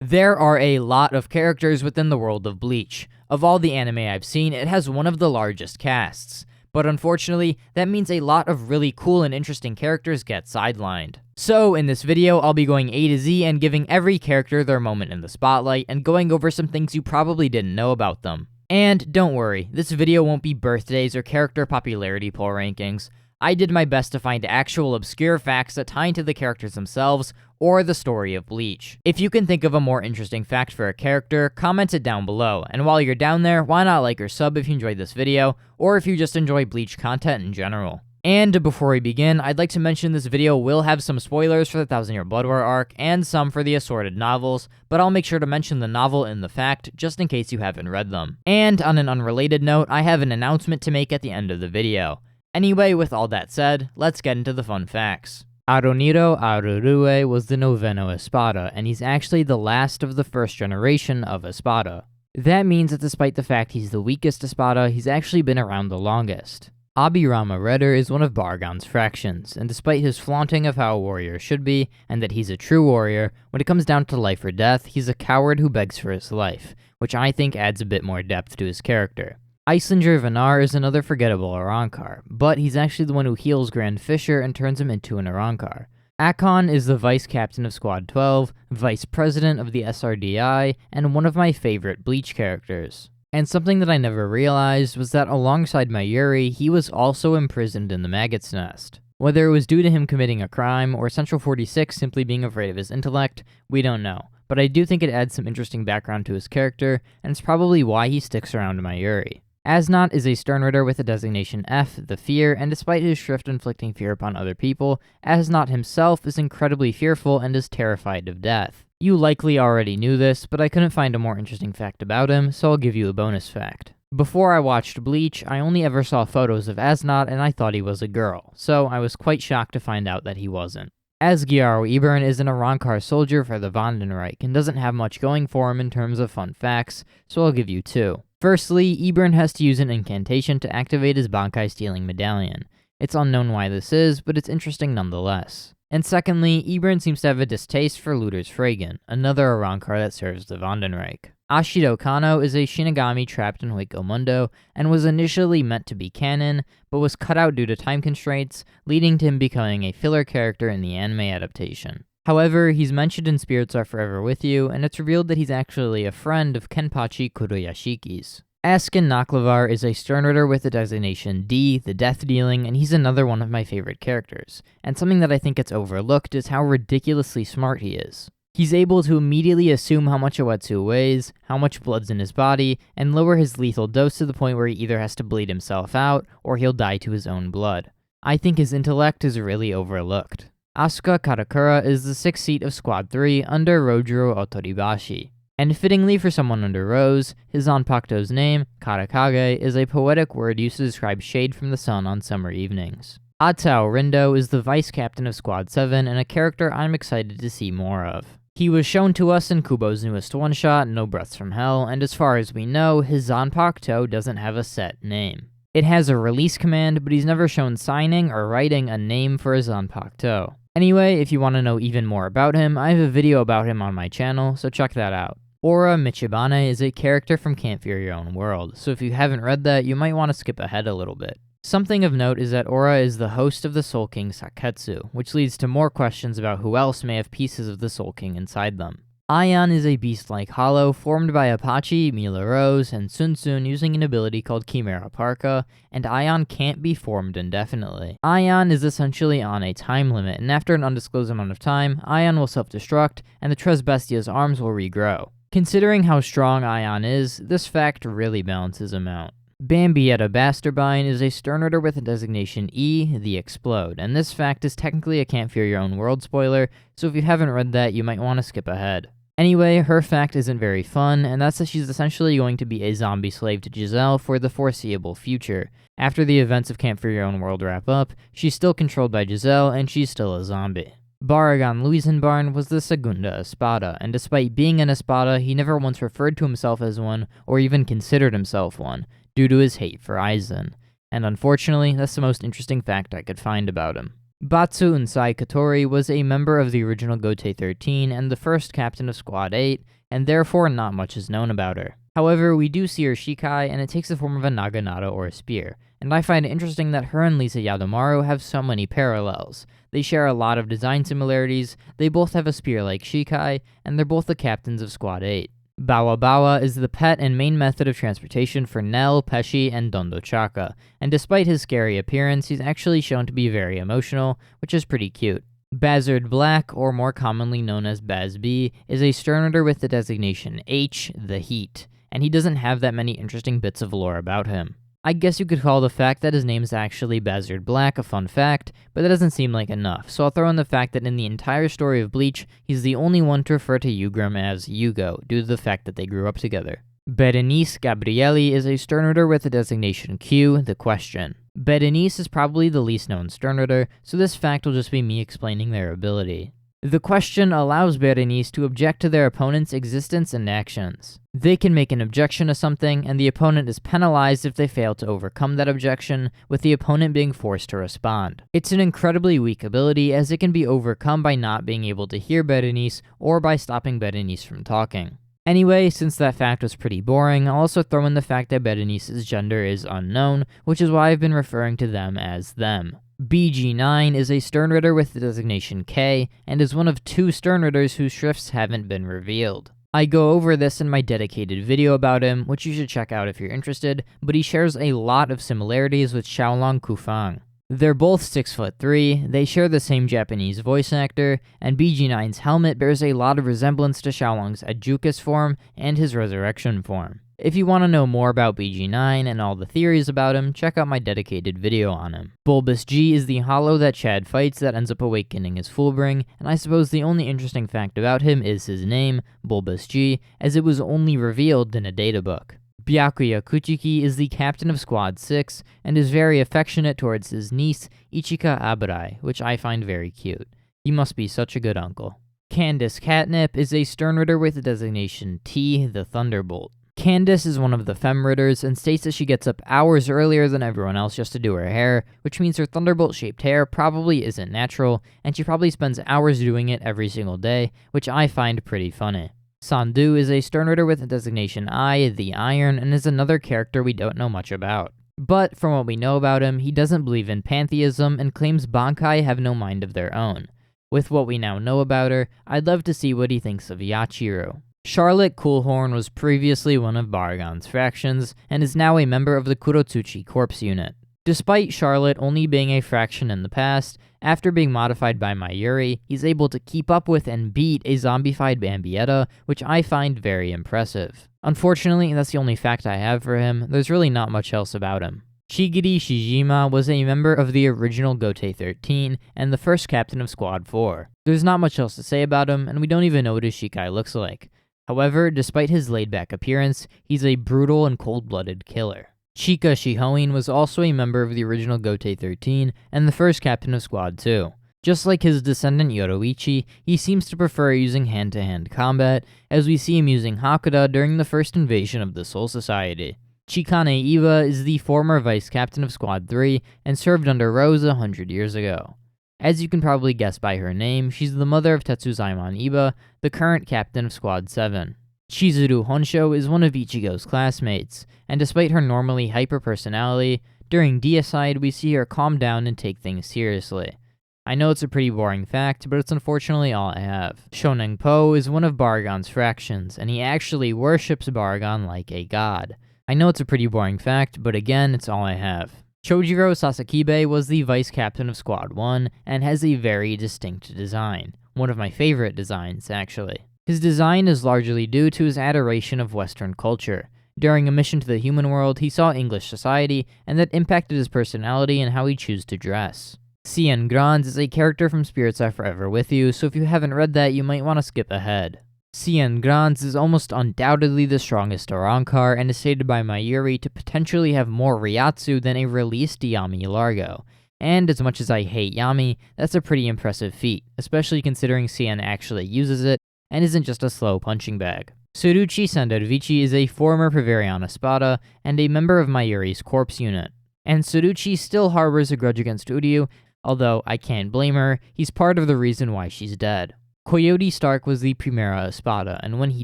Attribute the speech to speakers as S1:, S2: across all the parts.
S1: There are a lot of characters within the world of Bleach. Of all the anime I've seen, it has one of the largest casts. But unfortunately, that means a lot of really cool and interesting characters get sidelined. So in this video, I'll be going A to Z and giving every character their moment in the spotlight and going over some things you probably didn't know about them. And don't worry, this video won't be birthdays or character popularity poll rankings. I did my best to find actual obscure facts that tie into the characters themselves or the story of Bleach. If you can think of a more interesting fact for a character, comment it down below, and while you're down there, why not like or sub if you enjoyed this video, or if you just enjoy Bleach content in general. And before we begin, I'd like to mention this video will have some spoilers for the Thousand Year Blood War arc, and some for the assorted novels, but I'll make sure to mention the novel in the fact, just in case you haven't read them. And on an unrelated note, I have an announcement to make at the end of the video. Anyway, with all that said, let's get into the fun facts. Aroniro Arurue was the Noveno Espada, and he's actually the last of the first generation of Espada. That means that despite the fact he's the weakest Espada, he's actually been around the longest. Abirama Redder is one of Bargon's fractions, and despite his flaunting of how a warrior should be, and that he's a true warrior, when it comes down to life or death, he's a coward who begs for his life, which I think adds a bit more depth to his character. Icelander Vinar is another forgettable Arrancar, but he's actually the one who heals Grand Fisher and turns him into an Arrancar. Akon is the vice captain of Squad 12, vice president of the SRDI, and one of my favorite Bleach characters. And something that I never realized was that alongside Mayuri, he was also imprisoned in the Maggot's Nest. Whether it was due to him committing a crime, or Central 46 simply being afraid of his intellect, we don't know. But I do think it adds some interesting background to his character, and it's probably why he sticks around Mayuri. Asnot is a Sternritter with the designation F, the Fear, and despite his shrift inflicting fear upon other people, Asnot himself is incredibly fearful and is terrified of death. You likely already knew this, but I couldn't find a more interesting fact about him, so I'll give you a bonus fact. Before I watched Bleach, I only ever saw photos of Asnot and I thought he was a girl, so I was quite shocked to find out that he wasn't. Asgiaro Ibern is an Arrancar soldier for the Vandenreich and doesn't have much going for him in terms of fun facts, so I'll give you two. Firstly, Ibern has to use an incantation to activate his Bankai stealing medallion. It's unknown why this is, but it's interesting nonetheless. And secondly, Ibern seems to have a distaste for Luther's Fragan, another Arrancar that serves the Vandenreich. Ashido Kano is a Shinigami trapped in Hueco Mundo, and was initially meant to be canon, but was cut out due to time constraints, leading to him becoming a filler character in the anime adaptation. However, he's mentioned in Spirits Are Forever With You, and it's revealed that he's actually a friend of Kenpachi Kuroyashiki's. Askin Naklavar is a Sternritter with the designation D, the Death Dealing, and he's another one of my favorite characters. And something that I think gets overlooked is how ridiculously smart he is. He's able to immediately assume how much a Wetsu weighs, how much blood's in his body, and lower his lethal dose to the point where he either has to bleed himself out, or he'll die to his own blood. I think his intellect is really overlooked. Asuka Katakura is the 6th seat of Squad 3 under Rojuro Otoribashi. And fittingly for someone under Rose, his Zanpakuto's name, Karakage, is a poetic word used to describe shade from the sun on summer evenings. Atao Rindo is the vice captain of Squad 7 and a character I'm excited to see more of. He was shown to us in Kubo's newest one-shot, No Breaths from Hell, and as far as we know, his Zanpakuto doesn't have a set name. It has a release command, but he's never shown signing or writing a name for his Zanpakuto. Anyway, if you want to know even more about him, I have a video about him on my channel, so check that out. Aura Michibane is a character from Can't Fear Your Own World, so if you haven't read that, you might want to skip ahead a little bit. Something of note is that Aura is the host of the Soul King Saketsu, which leads to more questions about who else may have pieces of the Soul King inside them. Aion is a beast-like hollow formed by Apache, Mila Rose, and Sun Sun using an ability called Chimera Parka, and Aion can't be formed indefinitely. Aion is essentially on a time limit, and after an undisclosed amount of time, Aion will self-destruct, and the Tres Bestia's arms will regrow. Considering how strong Aion is, this fact really balances him out. Bambietta Basterbine is a Sternritter with a designation E, the Explode, and this fact is technically a Can't Fear Your Own World spoiler, so if you haven't read that, you might want to skip ahead. Anyway, her fact isn't very fun, and that's that she's essentially going to be a zombie slave to Giselle for the foreseeable future. After the events of Can't Fear Your Own World wrap up, she's still controlled by Giselle, and she's still a zombie. Baragon Luisenbarn was the Segunda Espada, and despite being an Espada, he never once referred to himself as one, or even considered himself one, due to his hate for Aizen. And unfortunately, that's the most interesting fact I could find about him. Batsu Unsai Katori was a member of the original Gotei 13 and the first captain of Squad 8, and therefore not much is known about her. However, we do see her Shikai, and it takes the form of a naginata or a spear, and I find it interesting that her and Lisa Yadomaru have so many parallels. They share a lot of design similarities, they both have a spear-like Shikai, and they're both the captains of Squad 8. Bawa Bawa is the pet and main method of transportation for Nel, Peshi, and Dondo Chaka, and despite his scary appearance, he's actually shown to be very emotional, which is pretty cute. Bazard Black, or more commonly known as Baz B, is a Sternator with the designation H, the Heat, and he doesn't have that many interesting bits of lore about him. I guess you could call the fact that his name is actually Bazard Black a fun fact, but that doesn't seem like enough, so I'll throw in the fact that in the entire story of Bleach, he's the only one to refer to Yugrim as Yugo, due to the fact that they grew up together. Berenice Gabrieli is a Sternator with the designation Q, the Question. Berenice is probably the least known Sternator, so this fact will just be me explaining their ability. The Question allows Berenice to object to their opponent's existence and actions. They can make an objection to something, and the opponent is penalized if they fail to overcome that objection, with the opponent being forced to respond. It's an incredibly weak ability, as it can be overcome by not being able to hear Berenice, or by stopping Berenice from talking. Anyway, since that fact was pretty boring, I'll also throw in the fact that Berenice's gender is unknown, which is why I've been referring to them as them. BG9 is a Sternritter with the designation K, and is one of 2 Sternritters whose shrifts haven't been revealed. I go over this in my dedicated video about him, which you should check out if you're interested, but he shares a lot of similarities with Xiaolong Kufang. They're both 6'3", they share the same Japanese voice actor, and BG9's helmet bears a lot of resemblance to Xiaolong's Adjukas form and his resurrection form. If you want to know more about BG9 and all the theories about him, check out my dedicated video on him. Bulbous G is the hollow that Chad fights that ends up awakening his Fullbring, and I suppose the only interesting fact about him is his name, Bulbous G, as it was only revealed in a databook. Byakuya Kuchiki is the captain of Squad 6, and is very affectionate towards his niece, Ichika Aburai, which I find very cute. He must be such a good uncle. Candice Catnip is a Sternritter with the designation T, the Thunderbolt. Candice is one of the Femritters and states that she gets up hours earlier than everyone else just to do her hair, which means her Thunderbolt-shaped hair probably isn't natural, and she probably spends hours doing it every single day, which I find pretty funny. Sandu is a Sternritter with the designation I, the Iron, and is another character we don't know much about. But from what we know about him, he doesn't believe in pantheism and claims Bankai have no mind of their own. With what we now know about her, I'd love to see what he thinks of Yachiru. Charlotte Coolhorn was previously one of Baragon's fractions, and is now a member of the Kurotsuchi Corps unit. Despite Charlotte only being a fraction in the past, after being modified by Mayuri, he's able to keep up with and beat a zombified Bambietta, which I find very impressive. Unfortunately, that's the only fact I have for him, there's really not much else about him. Shigiri Shijima was a member of the original Gotei 13, and the first captain of Squad 4. There's not much else to say about him, and we don't even know what his Shikai looks like. However, despite his laid-back appearance, he's a brutal and cold-blooded killer. Chika Shihoin was also a member of the original Gotei 13 and the first captain of Squad 2. Just like his descendant Yoroichi, he seems to prefer using hand-to-hand combat, as we see him using Hakuda during the first invasion of the Soul Society. Chikane Iwa is the former vice captain of Squad 3 and served under Rose 100 years ago. As you can probably guess by her name, she's the mother of Tetsuzaimon Iba, the current captain of Squad 7. Chizuru Honsho is one of Ichigo's classmates, and despite her normally hyper personality, during Deicide we see her calm down and take things seriously. I know it's a pretty boring fact, but it's unfortunately all I have. Shonen Po is one of Baragon's fractions, and he actually worships Baragon like a god. I know it's a pretty boring fact, but again, it's all I have. Chojiro Sasakibe was the vice captain of Squad 1, and has a very distinct design. One of my favorite designs, actually. His design is largely due to his adoration of Western culture. During a mission to the human world, he saw English society, and that impacted his personality and how he chose to dress. Cien Granz is a character from Spirits Are Forever With You, so if you haven't read that, you might want to skip ahead. Cien Granz is almost undoubtedly the strongest Arankar, and is stated by Mayuri to potentially have more Ryatsu than a released Yami Largo. And as much as I hate Yami, that's a pretty impressive feat, especially considering Cien actually uses it, and isn't just a slow punching bag. Tsuruchi Sandarvichi is a former Prevariana Spada, and a member of Mayuri's corpse unit. And Tsuruchi still harbors a grudge against Uryu, Although I can't blame her, he's part of the reason why she's dead. Coyote Stark was the Primera Espada, and when he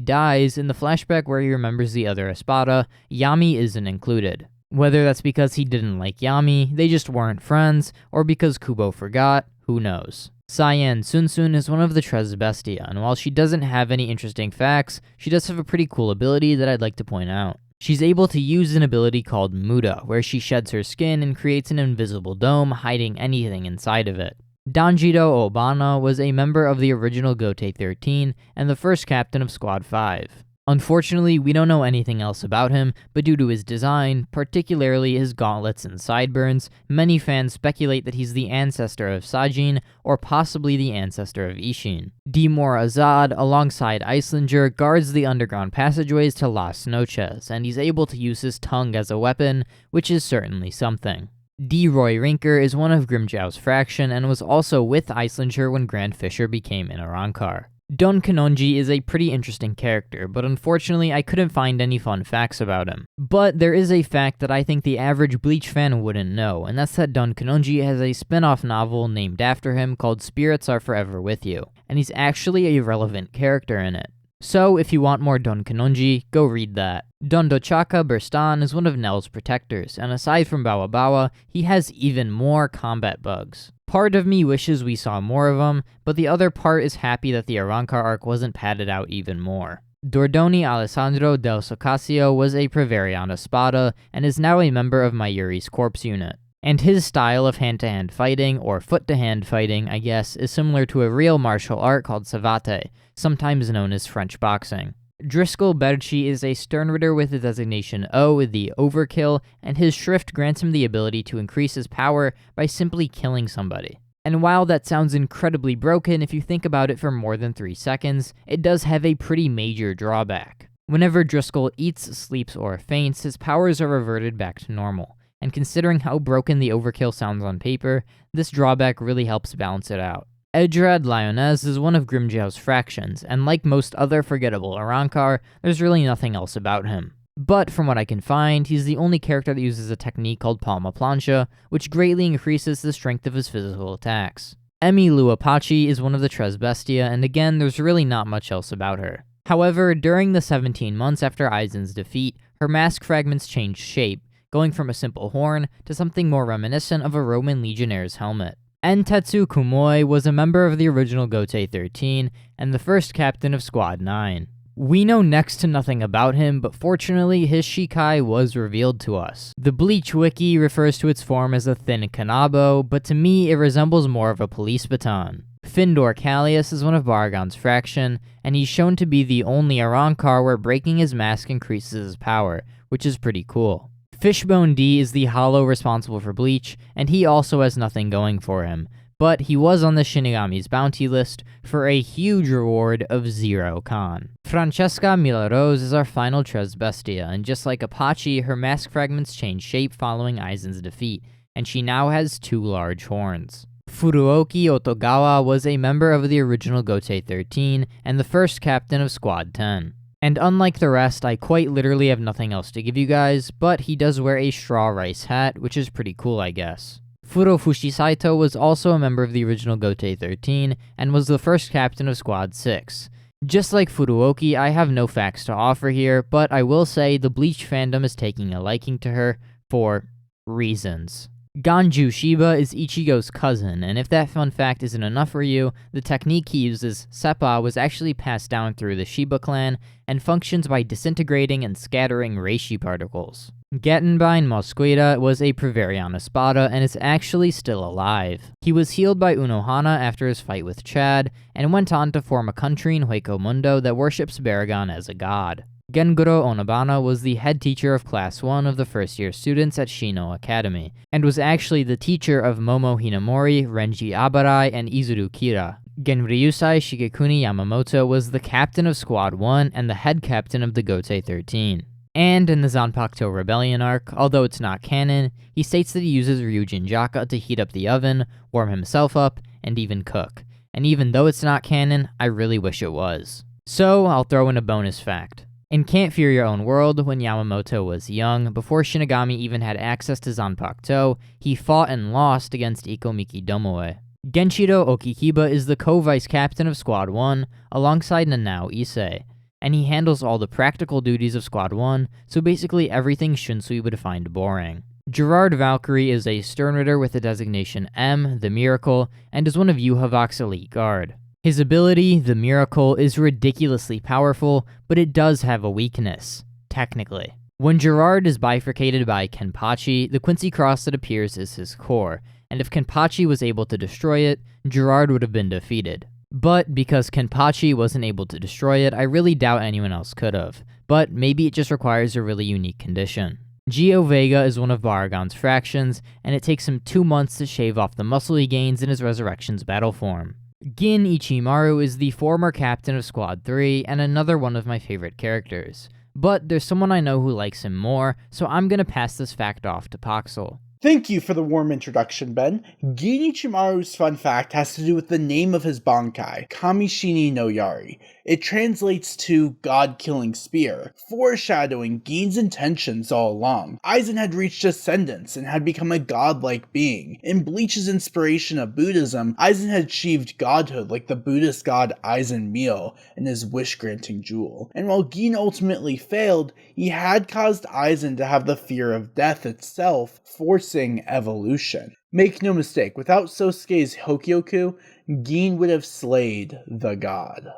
S1: dies, in the flashback where he remembers the other Espada, Yami isn't included. Whether that's because he didn't like Yami, they just weren't friends, or because Kubo forgot, who knows. Cyan Sunsun is one of the Tres Bestia, and while she doesn't have any interesting facts, she does have a pretty cool ability that I'd like to point out. She's able to use an ability called Muda, where she sheds her skin and creates an invisible dome, hiding anything inside of it. Danjiro Obana was a member of the original Gotei 13 and the first captain of Squad 5. Unfortunately, we don't know anything else about him, but due to his design, particularly his gauntlets and sideburns, many fans speculate that he's the ancestor of Sajin, or possibly the ancestor of Ishin. Dimor Azad, alongside Icelander, guards the underground passageways to Las Noches, and he's able to use his tongue as a weapon, which is certainly something. D. Roy Rinker is one of Grimjow's fraction, and was also with Icelander when Grand Fisher became an Arrancar. Don Kanonji is a pretty interesting character, but unfortunately I couldn't find any fun facts about him. But there is a fact that I think the average Bleach fan wouldn't know, and that's that Don Kanonji has a spin-off novel named after him called Spirits Are Forever With You, and he's actually a relevant character in it. So if you want more Don Kanonji, go read that. Don Dochaka Burstan is one of Nell's protectors, and aside from Bawa Bawa, he has even more combat bugs. Part of me wishes we saw more of them, but the other part is happy that the Arrancar arc wasn't padded out even more. Dordoni Alessandro del Socasio was a Prevariana Spada, and is now a member of Mayuri's corpse unit. And his style of hand-to-hand fighting, or foot-to-hand fighting, I guess, is similar to a real martial art called savate, sometimes known as French boxing. Driscoll Berchi is a Sternritter with the designation O, the Overkill, and his Shrift grants him the ability to increase his power by simply killing somebody. And while that sounds incredibly broken if you think about it for more than 3 seconds, it does have a pretty major drawback. Whenever Driscoll eats, sleeps, or faints, his powers are reverted back to normal. And considering how broken the Overkill sounds on paper, this drawback really helps balance it out. Edrad Lyonez is one of Grimjow's fractions, and like most other forgettable Arrancar, there's really nothing else about him. But from what I can find, he's the only character that uses a technique called Palma Plancha, which greatly increases the strength of his physical attacks. Emi Luapachi is one of the Tres Bestia, and again, there's really not much else about her. However, during the 17 months after Aizen's defeat, her mask fragments changed shape, going from a simple horn to something more reminiscent of a Roman legionnaire's helmet. Entetsu Kumoi was a member of the original Gotei 13 and the first captain of Squad 9. We know next to nothing about him, but fortunately his Shikai was revealed to us. The Bleach wiki refers to its form as a thin kanabo, but to me it resembles more of a police baton. Findor Callius is one of Baragon's fraction, and he's shown to be the only Arrancar where breaking his mask increases his power, which is pretty cool. Fishbone D is the hollow responsible for Bleach, and he also has nothing going for him, but he was on the Shinigami's bounty list for a huge reward of 0 Kan. Francesca Milarose is our final Tres Bestia, and just like Apache, her mask fragments change shape following Aizen's defeat, and she now has 2 large horns. Furuoki Otogawa was a member of the original Gotei 13 and the first captain of Squad 10. And unlike the rest, I quite literally have nothing else to give you guys, but he does wear a straw rice hat, which is pretty cool, I guess. Furofushi Saito was also a member of the original Gotei 13, and was the first captain of Squad 6. Just like Furuoki, I have no facts to offer here, but I will say the Bleach fandom is taking a liking to her for reasons. Ganju Shiba is Ichigo's cousin, and if that fun fact isn't enough for you, the technique he uses, Seppa, was actually passed down through the Shiba clan, and functions by disintegrating and scattering reishi particles. Gettenbein Mosqueda was a Prevariana Spada, and is actually still alive. He was healed by Unohana after his fight with Chad, and went on to form a country in Hueco Mundo that worships Baragon as a god. Genguro Onabana was the head teacher of Class 1 of the first-year students at Shino Academy, and was actually the teacher of Momo Hinamori, Renji Abarai, and Izuru Kira. Genryusai Shigekuni Yamamoto was the captain of Squad 1 and the head captain of the Gotei 13. And in the Zanpakuto Rebellion arc, although it's not canon, he states that he uses Ryujin Jaka to heat up the oven, warm himself up, and even cook. And even though it's not canon, I really wish it was. So, I'll throw in a bonus fact. In Can't Fear Your Own World, when Yamamoto was young, before Shinigami even had access to Zanpakuto, he fought and lost against Ikomiki Domoe. Genshiro Okikiba is the co-vice captain of Squad 1, alongside Nanao Issei, and he handles all the practical duties of Squad 1, so basically everything Shunsui would find boring. Gerard Valkyrie is a Sternritter with the designation M, the Miracle, and is one of Yuhavok's elite guard. His ability, the Miracle, is ridiculously powerful, but it does have a weakness, technically. When Gerard is bifurcated by Kenpachi, the Quincy Cross that appears is his core, and if Kenpachi was able to destroy it, Gerard would have been defeated. But because Kenpachi wasn't able to destroy it, I really doubt anyone else could have, but maybe it just requires a really unique condition. Gio Vega is one of Baragon's fractions, and it takes him 2 months to shave off the muscle he gains in his Resurrection's battle form. Gin Ichimaru is the former captain of Squad 3 and another one of my favorite characters. But there's someone I know who likes him more, so I'm gonna pass this fact off to Poxel.
S2: Thank you for the warm introduction, Ben. Gin Ichimaru's fun fact has to do with the name of his Bankai, Kamishini no Yari. It translates to God-killing spear, foreshadowing Gin's intentions all along. Aizen had reached ascendance and had become a godlike being. In Bleach's inspiration of Buddhism, Aizen had achieved godhood like the Buddhist god Aizen Myo in his wish-granting jewel. And while Gin ultimately failed, he had caused Aizen to have the fear of death itself, forcing evolution. Make no mistake, without Sosuke's Hokyoku, Gin would have slayed the god.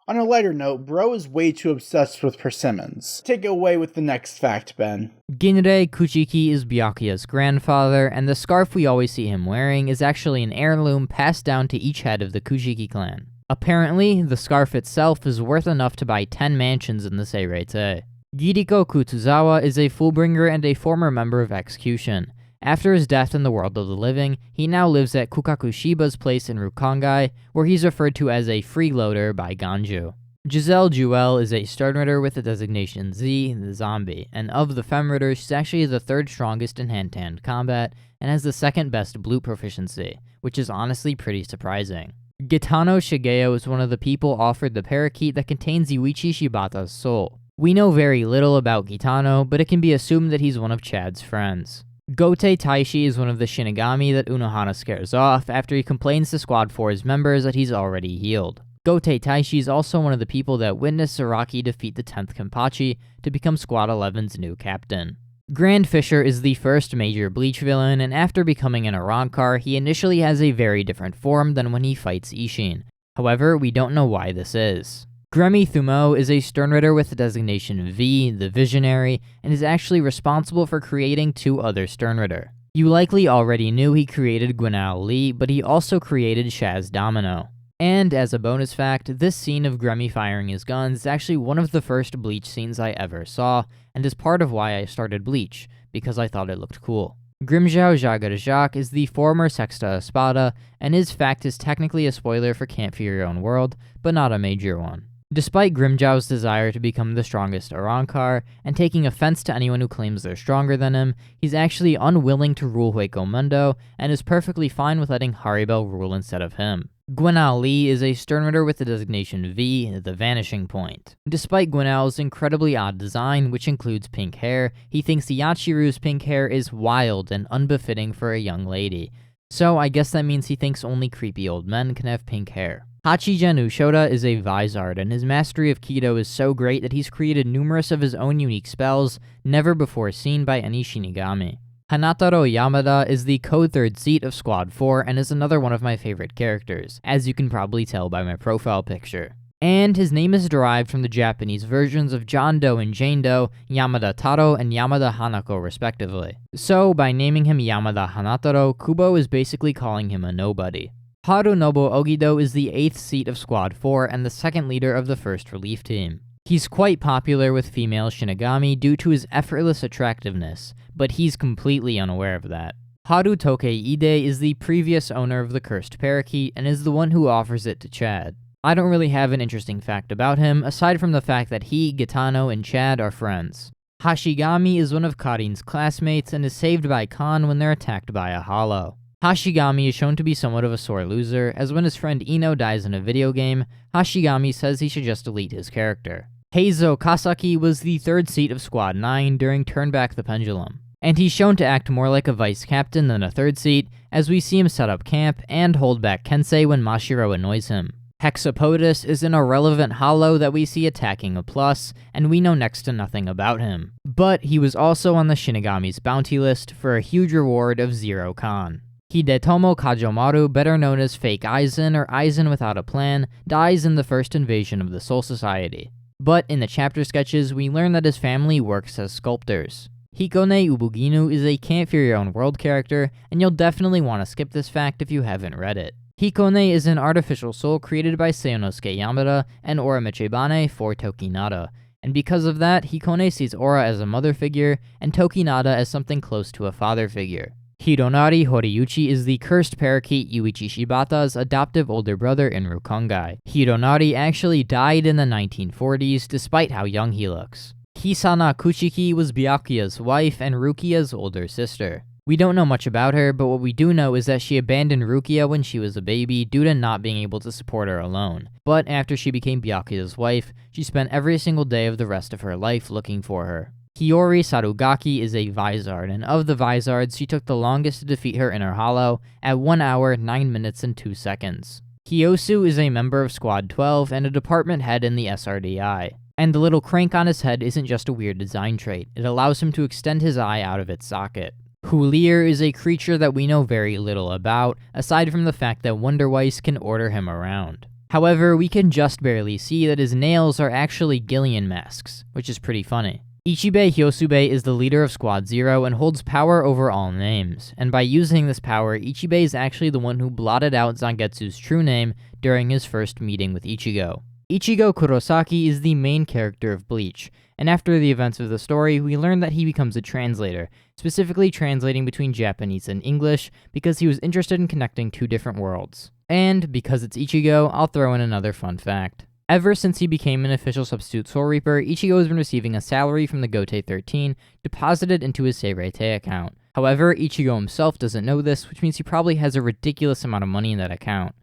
S2: On a lighter note, bro is way too obsessed with persimmons. Take it away with the next fact, Ben.
S1: Ginrei Kuchiki is Byakuya's grandfather, and the scarf we always see him wearing is actually an heirloom passed down to each head of the Kuchiki clan. Apparently, the scarf itself is worth enough to buy 10 mansions in the Seireitei. Giriko Kutuzawa is a Fullbringer and a former member of Execution. After his death in the world of the living, he now lives at Kukakushiba's place in Rukongai, where he's referred to as a freeloader by Ganju. Giselle Jewel is a Sternritter with the designation Z, the zombie, and of the Femritters, she's actually the 3rd strongest in hand-to-hand combat, and has the 2nd best blue proficiency, which is honestly pretty surprising. Gitano Shigeo is one of the people offered the parakeet that contains Yuichi Shibata's soul. We know very little about Gitano, but it can be assumed that he's one of Chad's friends. Gote Taishi is one of the Shinigami that Unohana scares off after he complains to Squad 4's members that he's already healed. Gote Taishi is also one of the people that witnessed Saraki defeat the 10th Kenpachi to become Squad 11's new captain. Grand Fisher is the first major Bleach villain, and after becoming an Arankar, he initially has a very different form than when he fights Ishin. However, we don't know why this is. Gremi Thumo is a Sternritter with the designation V, the Visionary, and is actually responsible for creating 2 other Sternritter. You likely already knew he created Gwenal Lee, but he also created Shaz Domino. And as a bonus fact, this scene of Gremi firing his guns is actually one of the first Bleach scenes I ever saw, and is part of why I started Bleach, because I thought it looked cool. Grimzhou Jagarjak is the former Sexta Espada, and his fact is technically a spoiler for Can't Fear Your Own World, but not a major one. Despite Grimzhou's desire to become the strongest Arankar, and taking offense to anyone who claims they're stronger than him, he's actually unwilling to rule Hueco Mundo, and is perfectly fine with letting Haribel rule instead of him. Gwenal Lee is a Sternritter with the designation V, the Vanishing Point. Despite Gwenal's incredibly odd design, which includes pink hair, he thinks Yachiru's pink hair is wild and unbefitting for a young lady. So I guess that means he thinks only creepy old men can have pink hair. Hachigen Ushota is a Vizard, and his mastery of Kido is so great that he's created numerous of his own unique spells, never before seen by any Shinigami. Hanataro Yamada is the co-3rd seat of Squad 4 and is another one of my favorite characters, as you can probably tell by my profile picture. And his name is derived from the Japanese versions of John Doe and Jane Doe, Yamada Taro and Yamada Hanako respectively. So, by naming him Yamada Hanataro, Kubo is basically calling him a nobody. Harunobu Ogido is the 8th seat of Squad 4 and the 2nd leader of the 1st relief team. He's quite popular with female Shinigami due to his effortless attractiveness, but he's completely unaware of that. Haru Tokeide is the previous owner of the cursed parakeet and is the one who offers it to Chad. I don't really have an interesting fact about him, aside from the fact that he, Gitano, and Chad are friends. Hashigami is one of Karin's classmates and is saved by Kan when they're attacked by a hollow. Hashigami is shown to be somewhat of a sore loser, as when his friend Ino dies in a video game, Hashigami says he should just delete his character. Heizo Kasaki was the third seat of Squad 9 during Turn Back the Pendulum, and he's shown to act more like a vice captain than a third seat, as we see him set up camp and hold back Kensei when Mashiro annoys him. Hexapodus is an irrelevant hollow that we see attacking a plus, and we know next to nothing about him. But he was also on the Shinigami's bounty list for a huge reward of 0 Kan. Hidetomo Kajomaru, better known as Fake Aizen or Aizen without a plan, dies in the first invasion of the Soul Society. But in the chapter sketches, we learn that his family works as sculptors. Hikone Ubuginu is a Can't Fear Your Own World character, and you'll definitely want to skip this fact if you haven't read it. Hikone is an artificial soul created by Seionosuke Yamada and Ora Michibane for Tokinada, and because of that, Hikone sees Ora as a mother figure and Tokinada as something close to a father figure. Hironari Horiuchi is the cursed parakeet Yuichi Shibata's adoptive older brother in Rukongai. Hironari actually died in the 1940s despite how young he looks. Hisana Kuchiki was Byakuya's wife and Rukia's older sister. We don't know much about her, but what we do know is that she abandoned Rukia when she was a baby due to not being able to support her alone. But after she became Byakuya's wife, she spent every single day of the rest of her life looking for her. Hiyori Sarugaki is a Vizard, and of the Vizards, she took the longest to defeat her inner hollow at 1 hour, 9 minutes, and 2 seconds. Kiyosu is a member of Squad 12 and a department head in the SRDI. And the little crank on his head isn't just a weird design trait, it allows him to extend his eye out of its socket. Hulir is a creature that we know very little about, aside from the fact that Wonderweiss can order him around. However, we can just barely see that his nails are actually Gillian masks, which is pretty funny. Ichibe Hyosube is the leader of Squad 0 and holds power over all names, and by using this power, Ichibe is actually the one who blotted out Zangetsu's true name during his first meeting with Ichigo. Ichigo Kurosaki is the main character of Bleach, and after the events of the story, we learn that he becomes a translator, specifically translating between Japanese and English because he was interested in connecting two different worlds. And because it's Ichigo, I'll throw in another fun fact. Ever since he became an official substitute Soul Reaper, Ichigo has been receiving a salary from the Gotei 13 deposited into his Seirei account. However, Ichigo himself doesn't know this, which means he probably has a ridiculous amount of money in that account.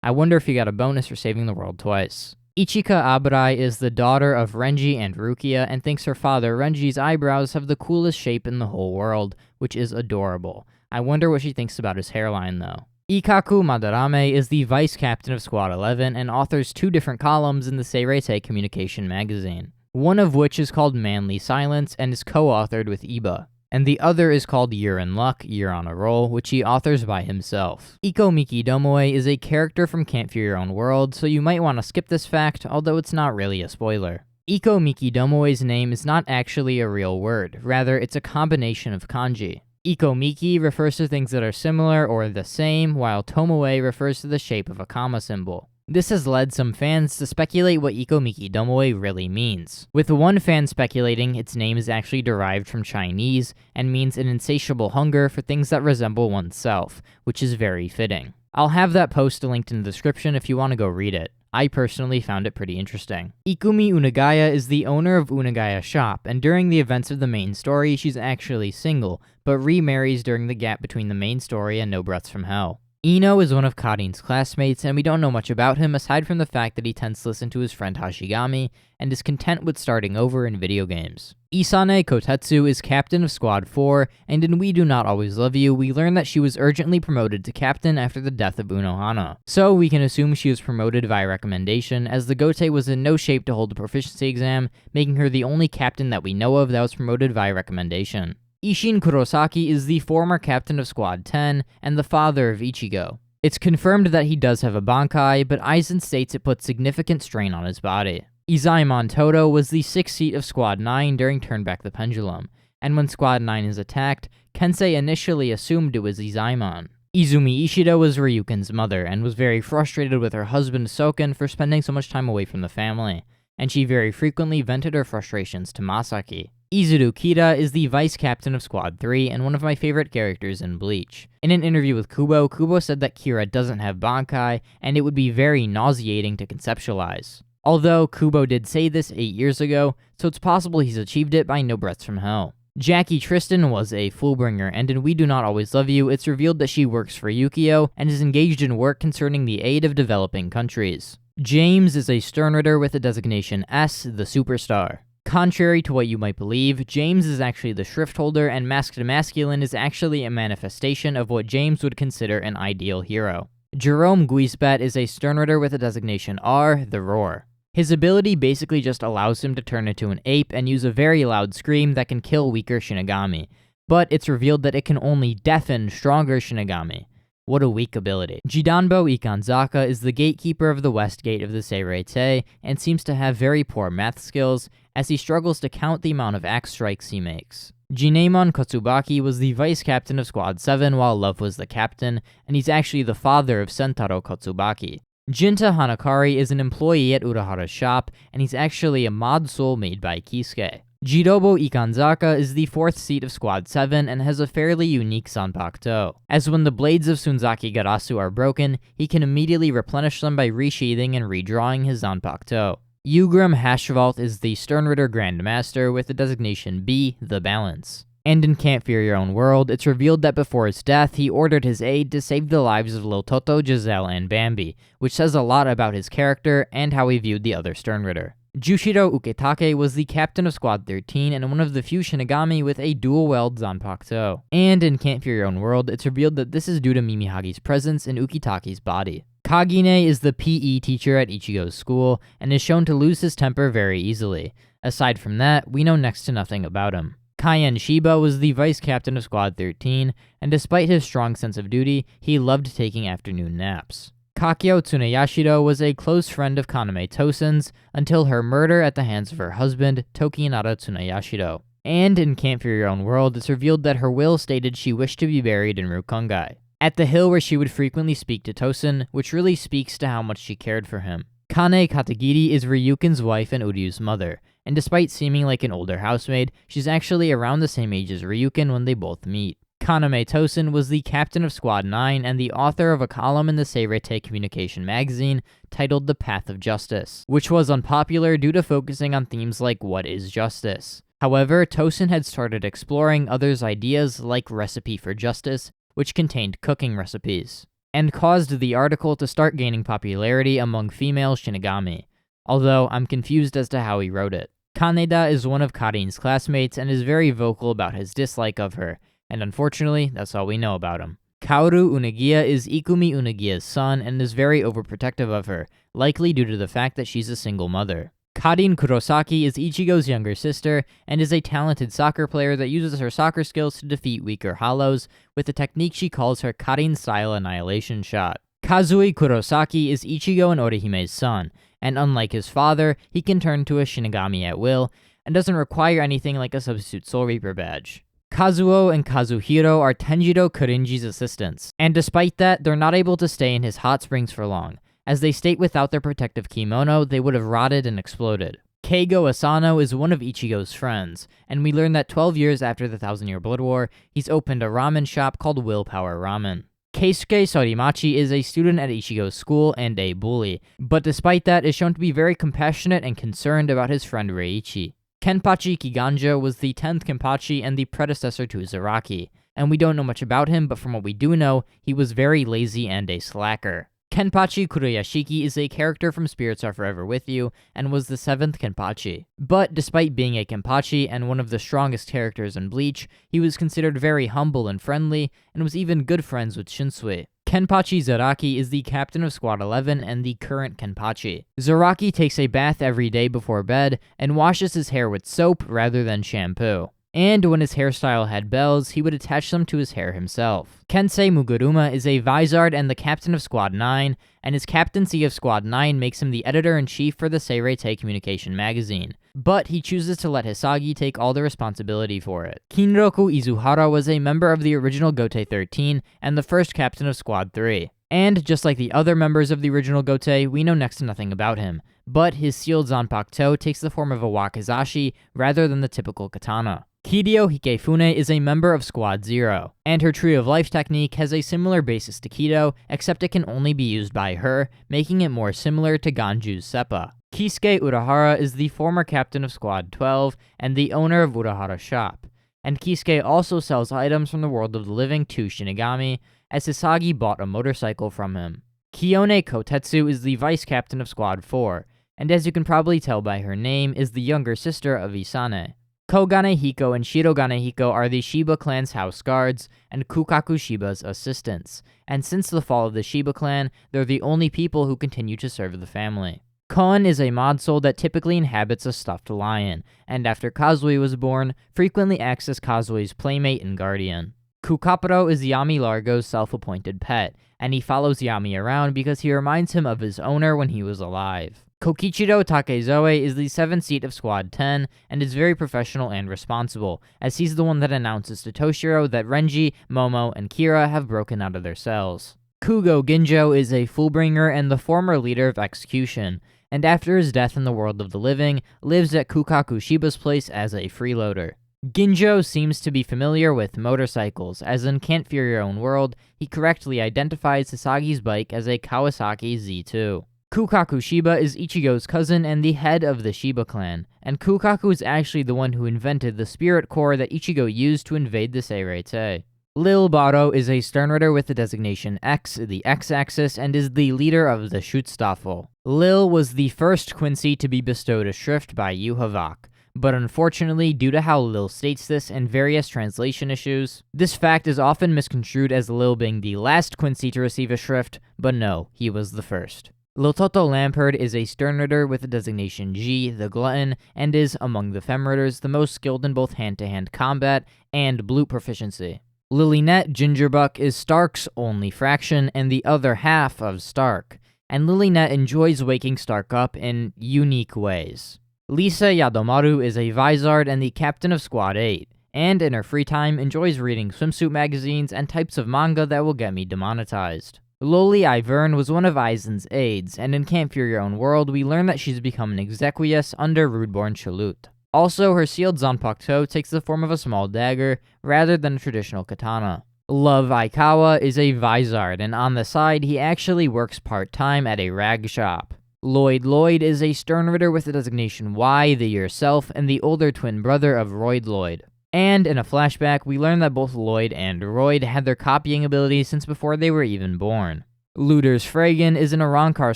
S1: I wonder if he got a bonus for saving the world twice. Ichika Aburai is the daughter of Renji and Rukia and thinks her father Renji's eyebrows have the coolest shape in the whole world, which is adorable. I wonder what she thinks about his hairline though. Ikaku Madarame is the vice captain of Squad 11 and authors 2 different columns in the Seirei Communication magazine, one of which is called Manly Silence and is co-authored with Iba, and the other is called Year in Luck, Year on a Roll, which he authors by himself. Iko Miki Domoe is a character from Can't Fear Your Own World, so you might want to skip this fact, although it's not really a spoiler. Iko Miki Domoe's name is not actually a real word, rather it's a combination of kanji. Iko-miki refers to things that are similar or the same, while Tomoe refers to the shape of a comma symbol. This has led some fans to speculate what Iko-miki Domoe really means, with one fan speculating its name is actually derived from Chinese and means an insatiable hunger for things that resemble oneself, which is very fitting. I'll have that post linked in the description if you want to go read it. I personally found it pretty interesting. Ikumi Unagaya is the owner of Unagaya Shop, and during the events of the main story, she's actually single, but remarries during the gap between the main story and No Breaths from Hell. Ino is one of Karin's classmates, and we don't know much about him aside from the fact that he tends to listen to his friend Hashigami, and is content with starting over in video games. Isane Kotetsu is captain of Squad 4, and in We Do Not Always Love You, we learn that she was urgently promoted to captain after the death of Unohana. So we can assume she was promoted via recommendation, as the Gotei was in no shape to hold the proficiency exam, making her the only captain that we know of that was promoted via recommendation. Ishin Kurosaki is the former captain of Squad 10 and the father of Ichigo. It's confirmed that he does have a Bankai, but Aizen states it puts significant strain on his body. Izaimon Todo was the 6th seat of Squad 9 during Turn Back the Pendulum, and when Squad 9 is attacked, Kensei initially assumed it was Izaimon. Izumi Ishida was Ryuken's mother, and was very frustrated with her husband Soken for spending so much time away from the family, and she very frequently vented her frustrations to Masaki. Izuru Kira is the vice captain of Squad 3 and one of my favorite characters in Bleach. In an interview with Kubo, Kubo said that Kira doesn't have Bankai, and it would be very nauseating to conceptualize. Although, Kubo did say this 8 years ago, so it's possible he's achieved it by No Breaths from Hell. Jackie Tristan was a Fullbringer, and in We Do Not Always Love You, it's revealed that she works for Yukio and is engaged in work concerning the aid of developing countries. James is a Sternritter with the designation S, the Superstar. Contrary to what you might believe, James is actually the Shrift Holder, and Masked Masculine is actually a manifestation of what James would consider an ideal hero. Jerome Guisbat is a Sternritter with the designation R, the Roar. His ability basically just allows him to turn into an ape and use a very loud scream that can kill weaker Shinigami, but it's revealed that it can only deafen stronger Shinigami. What a weak ability. Jidanbo Ikanzaka is the gatekeeper of the west gate of the Seireitei and seems to have very poor math skills as he struggles to count the amount of axe strikes he makes. Jinemon Kotsubaki was the vice captain of Squad 7 while Love was the captain, and he's actually the father of Sentaro Kotsubaki. Jinta Hanakari is an employee at Urahara's shop, and he's actually a mod soul made by Kisuke. Jidobo Ikanzaka is the 4th seat of Squad 7 and has a fairly unique Zanpakuto, as when the blades of Sunzaki Garasu are broken, he can immediately replenish them by resheathing and redrawing his Zanpakuto. Ugrim Hashvalt is the Sternritter Grandmaster with the designation B, the Balance. And in Can't Fear Your Own World, it's revealed that before his death, he ordered his aide to save the lives of Lil Toto, Giselle, and Bambi, which says a lot about his character and how he viewed the other Sternritter. Jushiro Uketake was the captain of Squad 13 and one of the few Shinigami with a dual-weld Zanpakuto. And in Can't Fear Your Own World, it's revealed that this is due to Mimihagi's presence in Ukitake's body. Kagine is the PE teacher at Ichigo's school and is shown to lose his temper very easily. Aside from that, we know next to nothing about him. Kaien Shiba was the vice captain of Squad 13, and despite his strong sense of duty, he loved taking afternoon naps. Kakyo Tsuneyashiro was a close friend of Kaname Tosen's until her murder at the hands of her husband, Tokinara Tsuneyashiro. And in Can't Fear Your Own World, it's revealed that her will stated she wished to be buried in Rukongai, at the hill where she would frequently speak to Tosen, which really speaks to how much she cared for him. Kane Katagiri is Ryuken's wife and Uryu's mother, and despite seeming like an older housemaid, she's actually around the same age as Ryuken when they both meet. Kaname Tosen was the captain of Squad 9 and the author of a column in the Seireitei Communication magazine titled The Path of Justice, which was unpopular due to focusing on themes like what is justice. However, Tosen had started exploring others' ideas like Recipe for Justice, which contained cooking recipes, and caused the article to start gaining popularity among female Shinigami, although I'm confused as to how he wrote it. Kaneda is one of Karin's classmates and is very vocal about his dislike of her, and unfortunately, that's all we know about him. Kaoru Unegiya is Ikumi Unegiya's son and is very overprotective of her, likely due to the fact that she's a single mother. Karin Kurosaki is Ichigo's younger sister and is a talented soccer player that uses her soccer skills to defeat weaker hollows with a technique she calls her Karin-style annihilation shot. Kazui Kurosaki is Ichigo and Orihime's son, and unlike his father, he can turn to a Shinigami at will and doesn't require anything like a substitute Soul Reaper badge. Kazuo and Kazuhiro are Tenjiro Kurinji's assistants, and despite that, they're not able to stay in his hot springs for long. As they state without their protective kimono, they would have rotted and exploded. Keigo Asano is one of Ichigo's friends, and we learn that 12 years after the Thousand Year Blood War, he's opened a ramen shop called Willpower Ramen. Keisuke Sorimachi is a student at Ichigo's school and a bully, but despite that is shown to be very compassionate and concerned about his friend Reiichi. Kenpachi Kiganja was the 10th Kenpachi and the predecessor to Zaraki, and we don't know much about him, but from what we do know, he was very lazy and a slacker. Kenpachi Kuroyashiki is a character from Spirits Are Forever With You, and was the 7th Kenpachi. But despite being a Kenpachi and one of the strongest characters in Bleach, he was considered very humble and friendly, and was even good friends with Shinsui. Kenpachi Zaraki is the captain of Squad 11 and the current Kenpachi. Zaraki takes a bath every day before bed, and washes his hair with soap rather than shampoo. And when his hairstyle had bells, he would attach them to his hair himself. Kensei Muguruma is a Vizard and the captain of Squad 9, and his captaincy of Squad 9 makes him the editor-in-chief for the Seireitei Communication magazine. But he chooses to let Hisagi take all the responsibility for it. Kinroku Izuhara was a member of the original Gotei 13 and the first captain of Squad 3. And just like the other members of the original Gotei, we know next to nothing about him. But his sealed Zanpakuto takes the form of a wakizashi rather than the typical katana. Kirio Hikefune is a member of Squad 0, and her Tree of Life technique has a similar basis to Kido, except it can only be used by her, making it more similar to Ganju's Seppa. Kisuke Urahara is the former captain of Squad 12 and the owner of Urahara's shop, and Kisuke also sells items from the world of the living to Shinigami, as Hisagi bought a motorcycle from him. Kiyone Kotetsu is the vice captain of Squad 4, and as you can probably tell by her name, is the younger sister of Isane. Kogane Hiko and Shirogane Hiko are the Shiba clan's house guards and Kukaku Shiba's assistants, and since the fall of the Shiba clan, they're the only people who continue to serve the family. Kon is a mod soul that typically inhabits a stuffed lion, and after Kazui was born, frequently acts as Kazui's playmate and guardian. Kukapuro is Yami Largo's self-appointed pet, and he follows Yami around because he reminds him of his owner when he was alive. Kokichiro Takezoe is the 7th seat of Squad 10 and is very professional and responsible, as he's the one that announces to Toshiro that Renji, Momo, and Kira have broken out of their cells. Kugo Ginjo is a Fullbringer and the former leader of Execution, and after his death in the world of the living, lives at Kukaku Shiba's place as a freeloader. Ginjo seems to be familiar with motorcycles, as in Can't Fear Your Own World, he correctly identifies Sasagi's bike as a Kawasaki Z2. Kukaku Shiba is Ichigo's cousin and the head of the Shiba clan, and Kukaku is actually the one who invented the spirit core that Ichigo used to invade the Seireitei. Lil Baro is a Sternritter with the designation X, the X-axis, and is the leader of the Schutzstaffel. Lil was the first Quincy to be bestowed a shrift by Yu Havok, but unfortunately, due to how Lil states this and various translation issues, this fact is often misconstrued as Lil being the last Quincy to receive a shrift, but no, he was the first. Lototo Lamperd is a Sternritter with the designation G, the Glutton, and is, among the Femritters, the most skilled in both hand-to-hand combat and blute proficiency. Lilynette Gingerbuck is Stark's only fraction and the other half of Stark, and Lilynette enjoys waking Stark up in unique ways. Lisa Yadomaru is a Vizard and the captain of Squad 8, and in her free time enjoys reading swimsuit magazines and types of manga that will get me demonetized. Loli Ivern was one of Aizen's aides, and in Can't Fear Your Own World, we learn that she's become an exequious under Rudeborn Chalut. Also, her sealed Zanpakuto takes the form of a small dagger, rather than a traditional katana. Love Aikawa is a Vizard, and on the side, he actually works part-time at a rag shop. Lloyd is a Sternritter with the designation Y, the Yourself, and the older twin brother of Lloyd. And in a flashback, we learn that both Lloyd and Royd had their copying abilities since before they were even born. Luders Fragan is an Arrancar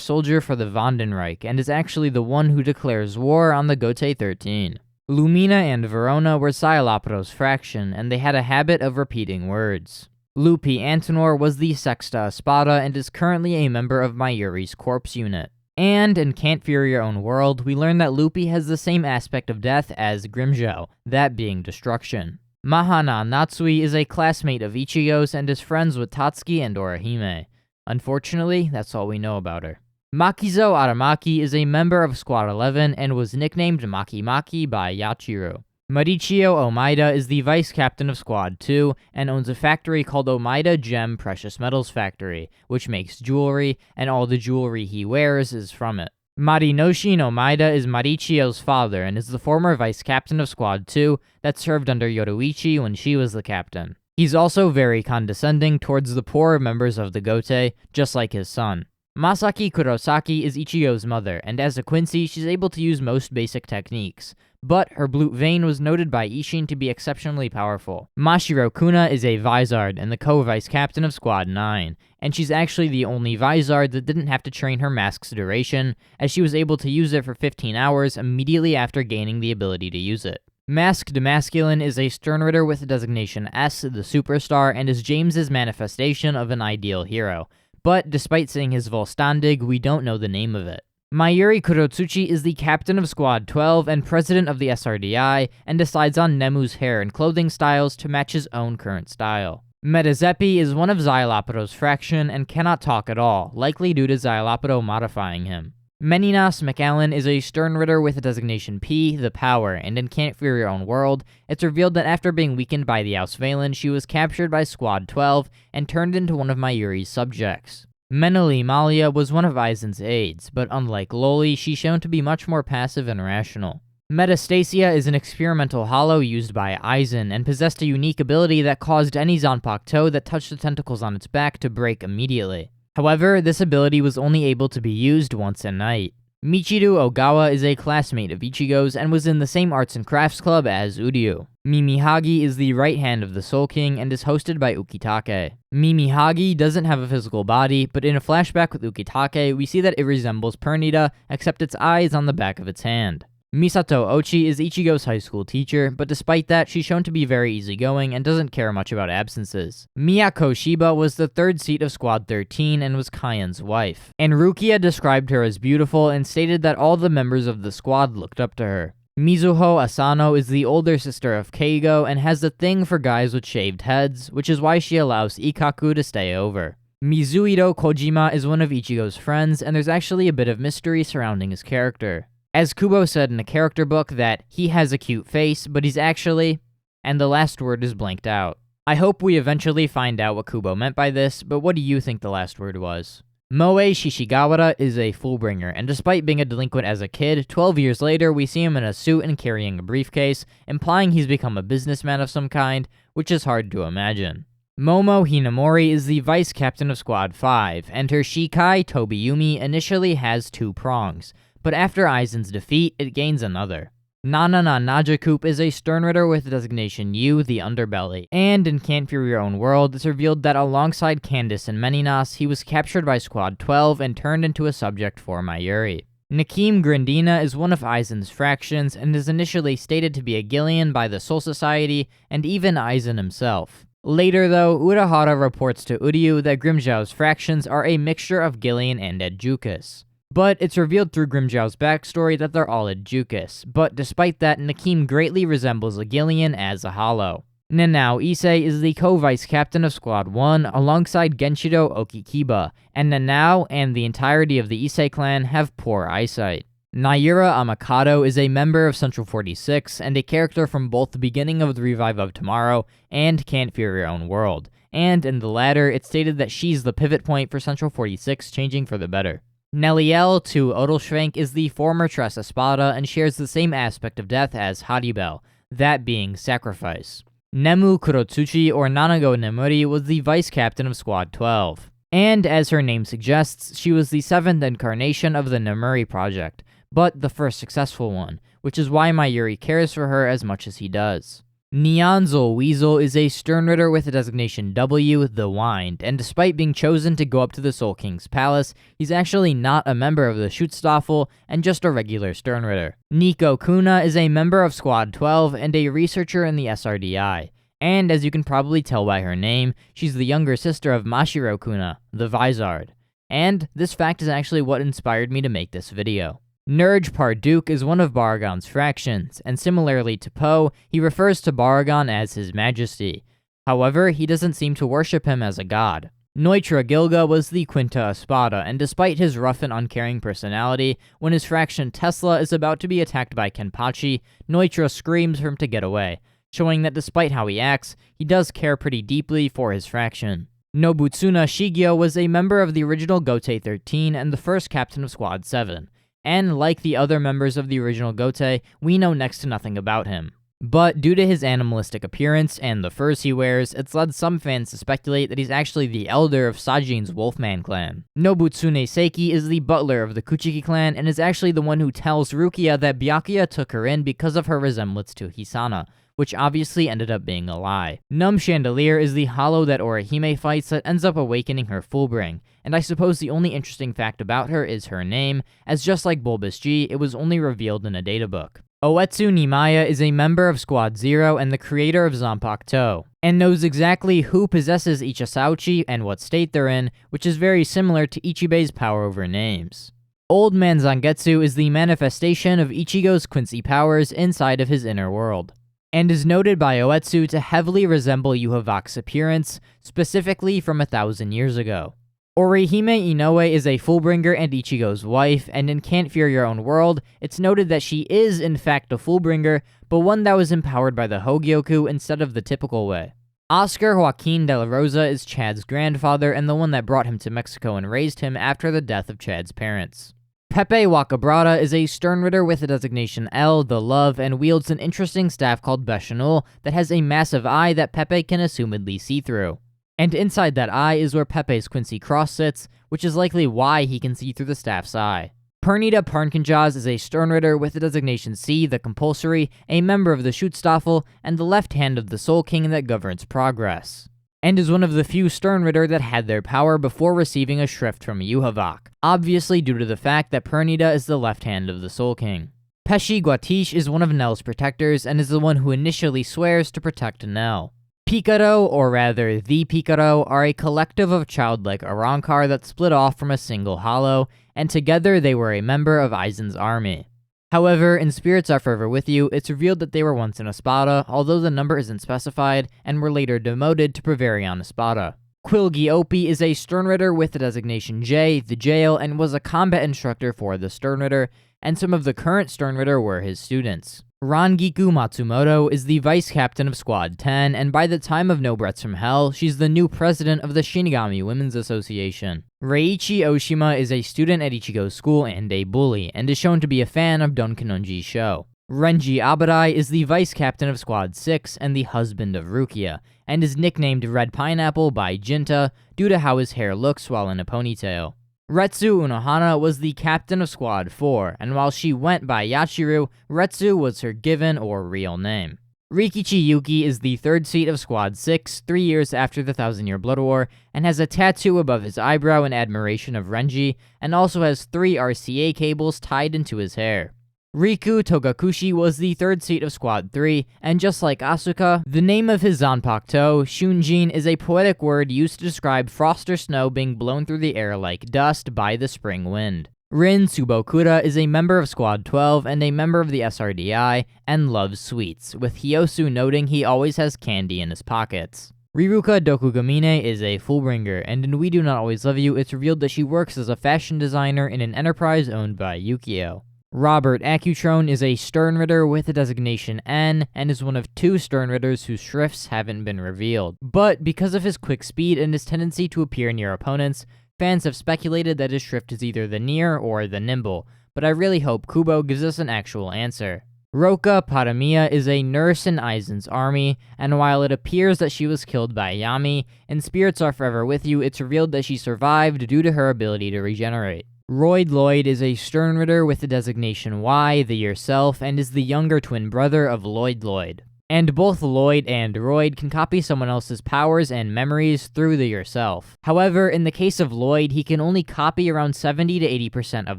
S1: soldier for the Vandenreich, and is actually the one who declares war on the Gote 13. Lumina and Verona were Scialopero's fraction, and they had a habit of repeating words. Lupi Antenor was the Sexta Espada and is currently a member of Mayuri's corpse unit. And in Can't Fear Your Own World, we learn that Lupi has the same aspect of death as Grimjo, that being destruction. Mahana Natsui is a classmate of Ichigo's and is friends with Tatsuki and Orihime. Unfortunately, that's all we know about her. Makizo Aramaki is a member of Squad 11 and was nicknamed Maki Maki by Yachiru. Marichio Omaida is the vice captain of Squad 2 and owns a factory called Omaida Gem Precious Metals Factory, which makes jewelry, and all the jewelry he wears is from it. Marinoshin Omaida is Marichio's father and is the former vice captain of Squad 2 that served under Yoruichi when she was the captain. He's also very condescending towards the poorer members of the Gote, just like his son. Masaki Kurosaki is Ichigo's mother, and as a Quincy, she's able to use most basic techniques. But her blute vein was noted by Ishin to be exceptionally powerful. Mashiro Kuna is a Vizard and the co-vice captain of Squad 9, and she's actually the only Vizard that didn't have to train her mask's duration, as she was able to use it for 15 hours immediately after gaining the ability to use it. Masked Masculine is a Sternritter with the designation S, the Superstar, and is James's manifestation of an ideal hero. But despite saying his Volstandig, we don't know the name of it. Mayuri Kurotsuchi is the captain of Squad 12 and president of the SRDI, and decides on Nemu's hair and clothing styles to match his own current style. Metazepi is one of Scialopero's fraction and cannot talk at all, likely due to Scialopero modifying him. Meninas McAllen is a Sternritter with the designation P, the Power, and in Can't Fear Your Own World, it's revealed that after being weakened by the Ausvalen, she was captured by Squad 12 and turned into one of Mayuri's subjects. Menali Malia was one of Aizen's aides, but unlike Loli, she's shown to be much more passive and rational. Metastasia is an experimental hollow used by Aizen, and possessed a unique ability that caused any Zanpakuto that touched the tentacles on its back to break immediately. However, this ability was only able to be used once a night. Michiru Ogawa is a classmate of Ichigo's and was in the same arts and crafts club as Uryu. Mimihagi is the right hand of the Soul King and is hosted by Ukitake. Mimihagi doesn't have a physical body, but in a flashback with Ukitake, we see that it resembles Pernita, except its eye is on the back of its hand. Misato Ochi is Ichigo's high school teacher, but despite that, she's shown to be very easygoing and doesn't care much about absences. Miyako Shiba was the third seat of Squad 13 and was Kaion's wife. And Rukia described her as beautiful and stated that all the members of the squad looked up to her. Mizuho Asano is the older sister of Keigo and has a thing for guys with shaved heads, which is why she allows Ikaku to stay over. Mizuhiro Kojima is one of Ichigo's friends, and there's actually a bit of mystery surrounding his character. As Kubo said in a character book that he has a cute face, but he's actually, and the last word is blanked out. I hope we eventually find out what Kubo meant by this, but what do you think the last word was? Moe Shishigawara is a Fullbringer, and despite being a delinquent as a kid, 12 years later we see him in a suit and carrying a briefcase, implying he's become a businessman of some kind, which is hard to imagine. Momo Hinamori is the vice captain of Squad 5, and her Shikai, Tobiyumi, initially has 2 prongs, but after Aizen's defeat, it gains another. Nanana Najacoup is a Sternritter with the designation U, the Underbelly, and in Can't Fear Your Own World, it's revealed that alongside Candace and Meninas, he was captured by Squad 12 and turned into a subject for Mayuri. Nakim Grandina is one of Aizen's fractions and is initially stated to be a Gillian by the Soul Society and even Aizen himself. Later though, Urahara reports to Uryu that Grimmjow's fractions are a mixture of Gillian and Adjukas. But it's revealed through Grimmjow's backstory that they're all Adjukas, but despite that, Nakim greatly resembles a Gillian as a Hollow. Nanao Issei is the co-vice captain of Squad 1 alongside Genshido Okikiba, and Nanao and the entirety of the Issei clan have poor eyesight. Naira Amakado is a member of Central 46 and a character from both the beginning of the Revive of Tomorrow and Can't Fear Your Own World, and in the latter, it's stated that she's the pivot point for Central 46 changing for the better. Neliel to Odelschwenk is the former Tres Espada and shares the same aspect of death as Haribel, that being sacrifice. Nemu Kurotsuchi or Nanago Nemuri was the vice captain of Squad 12. And as her name suggests, she was the 7th incarnation of the Nemuri project, but the first successful one, which is why Mayuri cares for her as much as he does. Nyanzo Weasel is a Sternritter with the designation W, the Wind, and despite being chosen to go up to the Soul King's palace, he's actually not a member of the Schutzstaffel and just a regular Sternritter. Nico Kuna is a member of Squad 12 and a researcher in the SRDI, and as you can probably tell by her name, she's the younger sister of Mashiro Kuna, the Vizard. And this fact is actually what inspired me to make this video. Nerj Parduke is one of Baragon's fractions, and similarly to Poe, he refers to Baragon as His Majesty. However, he doesn't seem to worship him as a god. Neutra Gilga was the Quinta Espada, and despite his rough and uncaring personality, when his fraction Tesla is about to be attacked by Kenpachi, Neutra screams for him to get away, showing that despite how he acts, he does care pretty deeply for his fraction. Nobutsuna Shigeo was a member of the original Gotei 13 and the first captain of Squad 7. And like the other members of the original Gotei, we know next to nothing about him. But due to his animalistic appearance and the furs he wears, it's led some fans to speculate that he's actually the elder of Sajin's Wolfman clan. Nobutsune Seiki is the butler of the Kuchiki clan and is actually the one who tells Rukia that Byakuya took her in because of her resemblance to Hisana, which obviously ended up being a lie. Num Chandelier is the hollow that Orihime fights that ends up awakening her Fullbring, and I suppose the only interesting fact about her is her name, as just like Bulbous G, it was only revealed in a databook. Oetsu Nimaya is a member of Squad 0 and the creator of Zanpakuto, and knows exactly who possesses each Asauchi and what state they're in, which is very similar to Ichibei's power over names. Old Man Zangetsu is the manifestation of Ichigo's Quincy powers inside of his inner world, and is noted by Oetsu to heavily resemble Yuhavak's appearance, specifically from 1,000 years ago. Orihime Inoue is a Fullbringer and Ichigo's wife, and in Can't Fear Your Own World, it's noted that she is in fact a Fullbringer, but one that was empowered by the Hogyoku instead of the typical way. Oscar Joaquin de la Rosa is Chad's grandfather and the one that brought him to Mexico and raised him after the death of Chad's parents. Pepe Wakabrata is a Sternritter with the designation L, the Love, and wields an interesting staff called Bechanul that has a massive eye that Pepe can assumedly see through. And inside that eye is where Pepe's Quincy Cross sits, which is likely why he can see through the staff's eye. Pernita Parnkanjas is a Sternritter with the designation C, the Compulsory, a member of the Schutzstaffel, and the left hand of the Soul King that governs progress. and is one of the few Stern Ritter that had their power before receiving a shrift from Yuhavak, obviously due to the fact that Pernida is the left hand of the Soul King. Pesci Guatiche is one of Nell's protectors and is the one who initially swears to protect Nell. Picaro, or rather the Picaro, are a collective of childlike Arrancar that split off from a single hollow, and together they were a member of Aizen's army. However, in Spirits Are Forever With You, it's revealed that they were once an Espada, although the number isn't specified, and were later demoted to Prevarion Espada. Quilgiopi is a Stern Ritter with the designation J, the Jail, and was a combat instructor for the Stern Ritter, and some of the current Stern Ritter were his students. Rangiku Matsumoto is the vice captain of Squad 10, and by the time of No Breaths from Hell, she's the new president of the Shinigami Women's Association. Reiichi Oshima is a student at Ichigo's school and a bully, and is shown to be a fan of Don Kanonji's show. Renji Abarai is the vice captain of Squad 6 and the husband of Rukia, and is nicknamed Red Pineapple by Jinta due to how his hair looks while in a ponytail. Retsu Unohana was the captain of Squad 4, and while she went by Yachiru, Retsu was her given or real name. Rikichi Yuki is the third seat of Squad 6, 3 years after the Thousand Year Blood War, and has a tattoo above his eyebrow in admiration of Renji, and also has 3 RCA cables tied into his hair. Riku Togakushi was the third seat of Squad 3, and just like Asuka, the name of his Zanpakuto, Shunjin, is a poetic word used to describe frost or snow being blown through the air like dust by the spring wind. Rin Tsubokura is a member of Squad 12 and a member of the SRDI, and loves sweets, with Hyosu noting he always has candy in his pockets. Riruka Dokugamine is a Fullbringer, and in We Do Not Always Love You, it's revealed that she works as a fashion designer in an enterprise owned by Yukio. Robert Accutrone is a Stern Ritter with the designation N, and is one of 2 Stern Ritters whose shrifts haven't been revealed. But because of his quick speed and his tendency to appear near opponents, fans have speculated that his shrift is either the Near or the Nimble, but I really hope Kubo gives us an actual answer. Roka Paramiya is a nurse in Aizen's army, and while it appears that she was killed by Yami, in Spirits Are Forever With You, it's revealed that she survived due to her ability to regenerate. Royd Lloyd is a Stern Ritter with the designation Y, the Yourself, and is the younger twin brother of Lloyd Lloyd. And both Lloyd and Royd can copy someone else's powers and memories through the Yourself. However, in the case of Lloyd, he can only copy around 70 to 80% of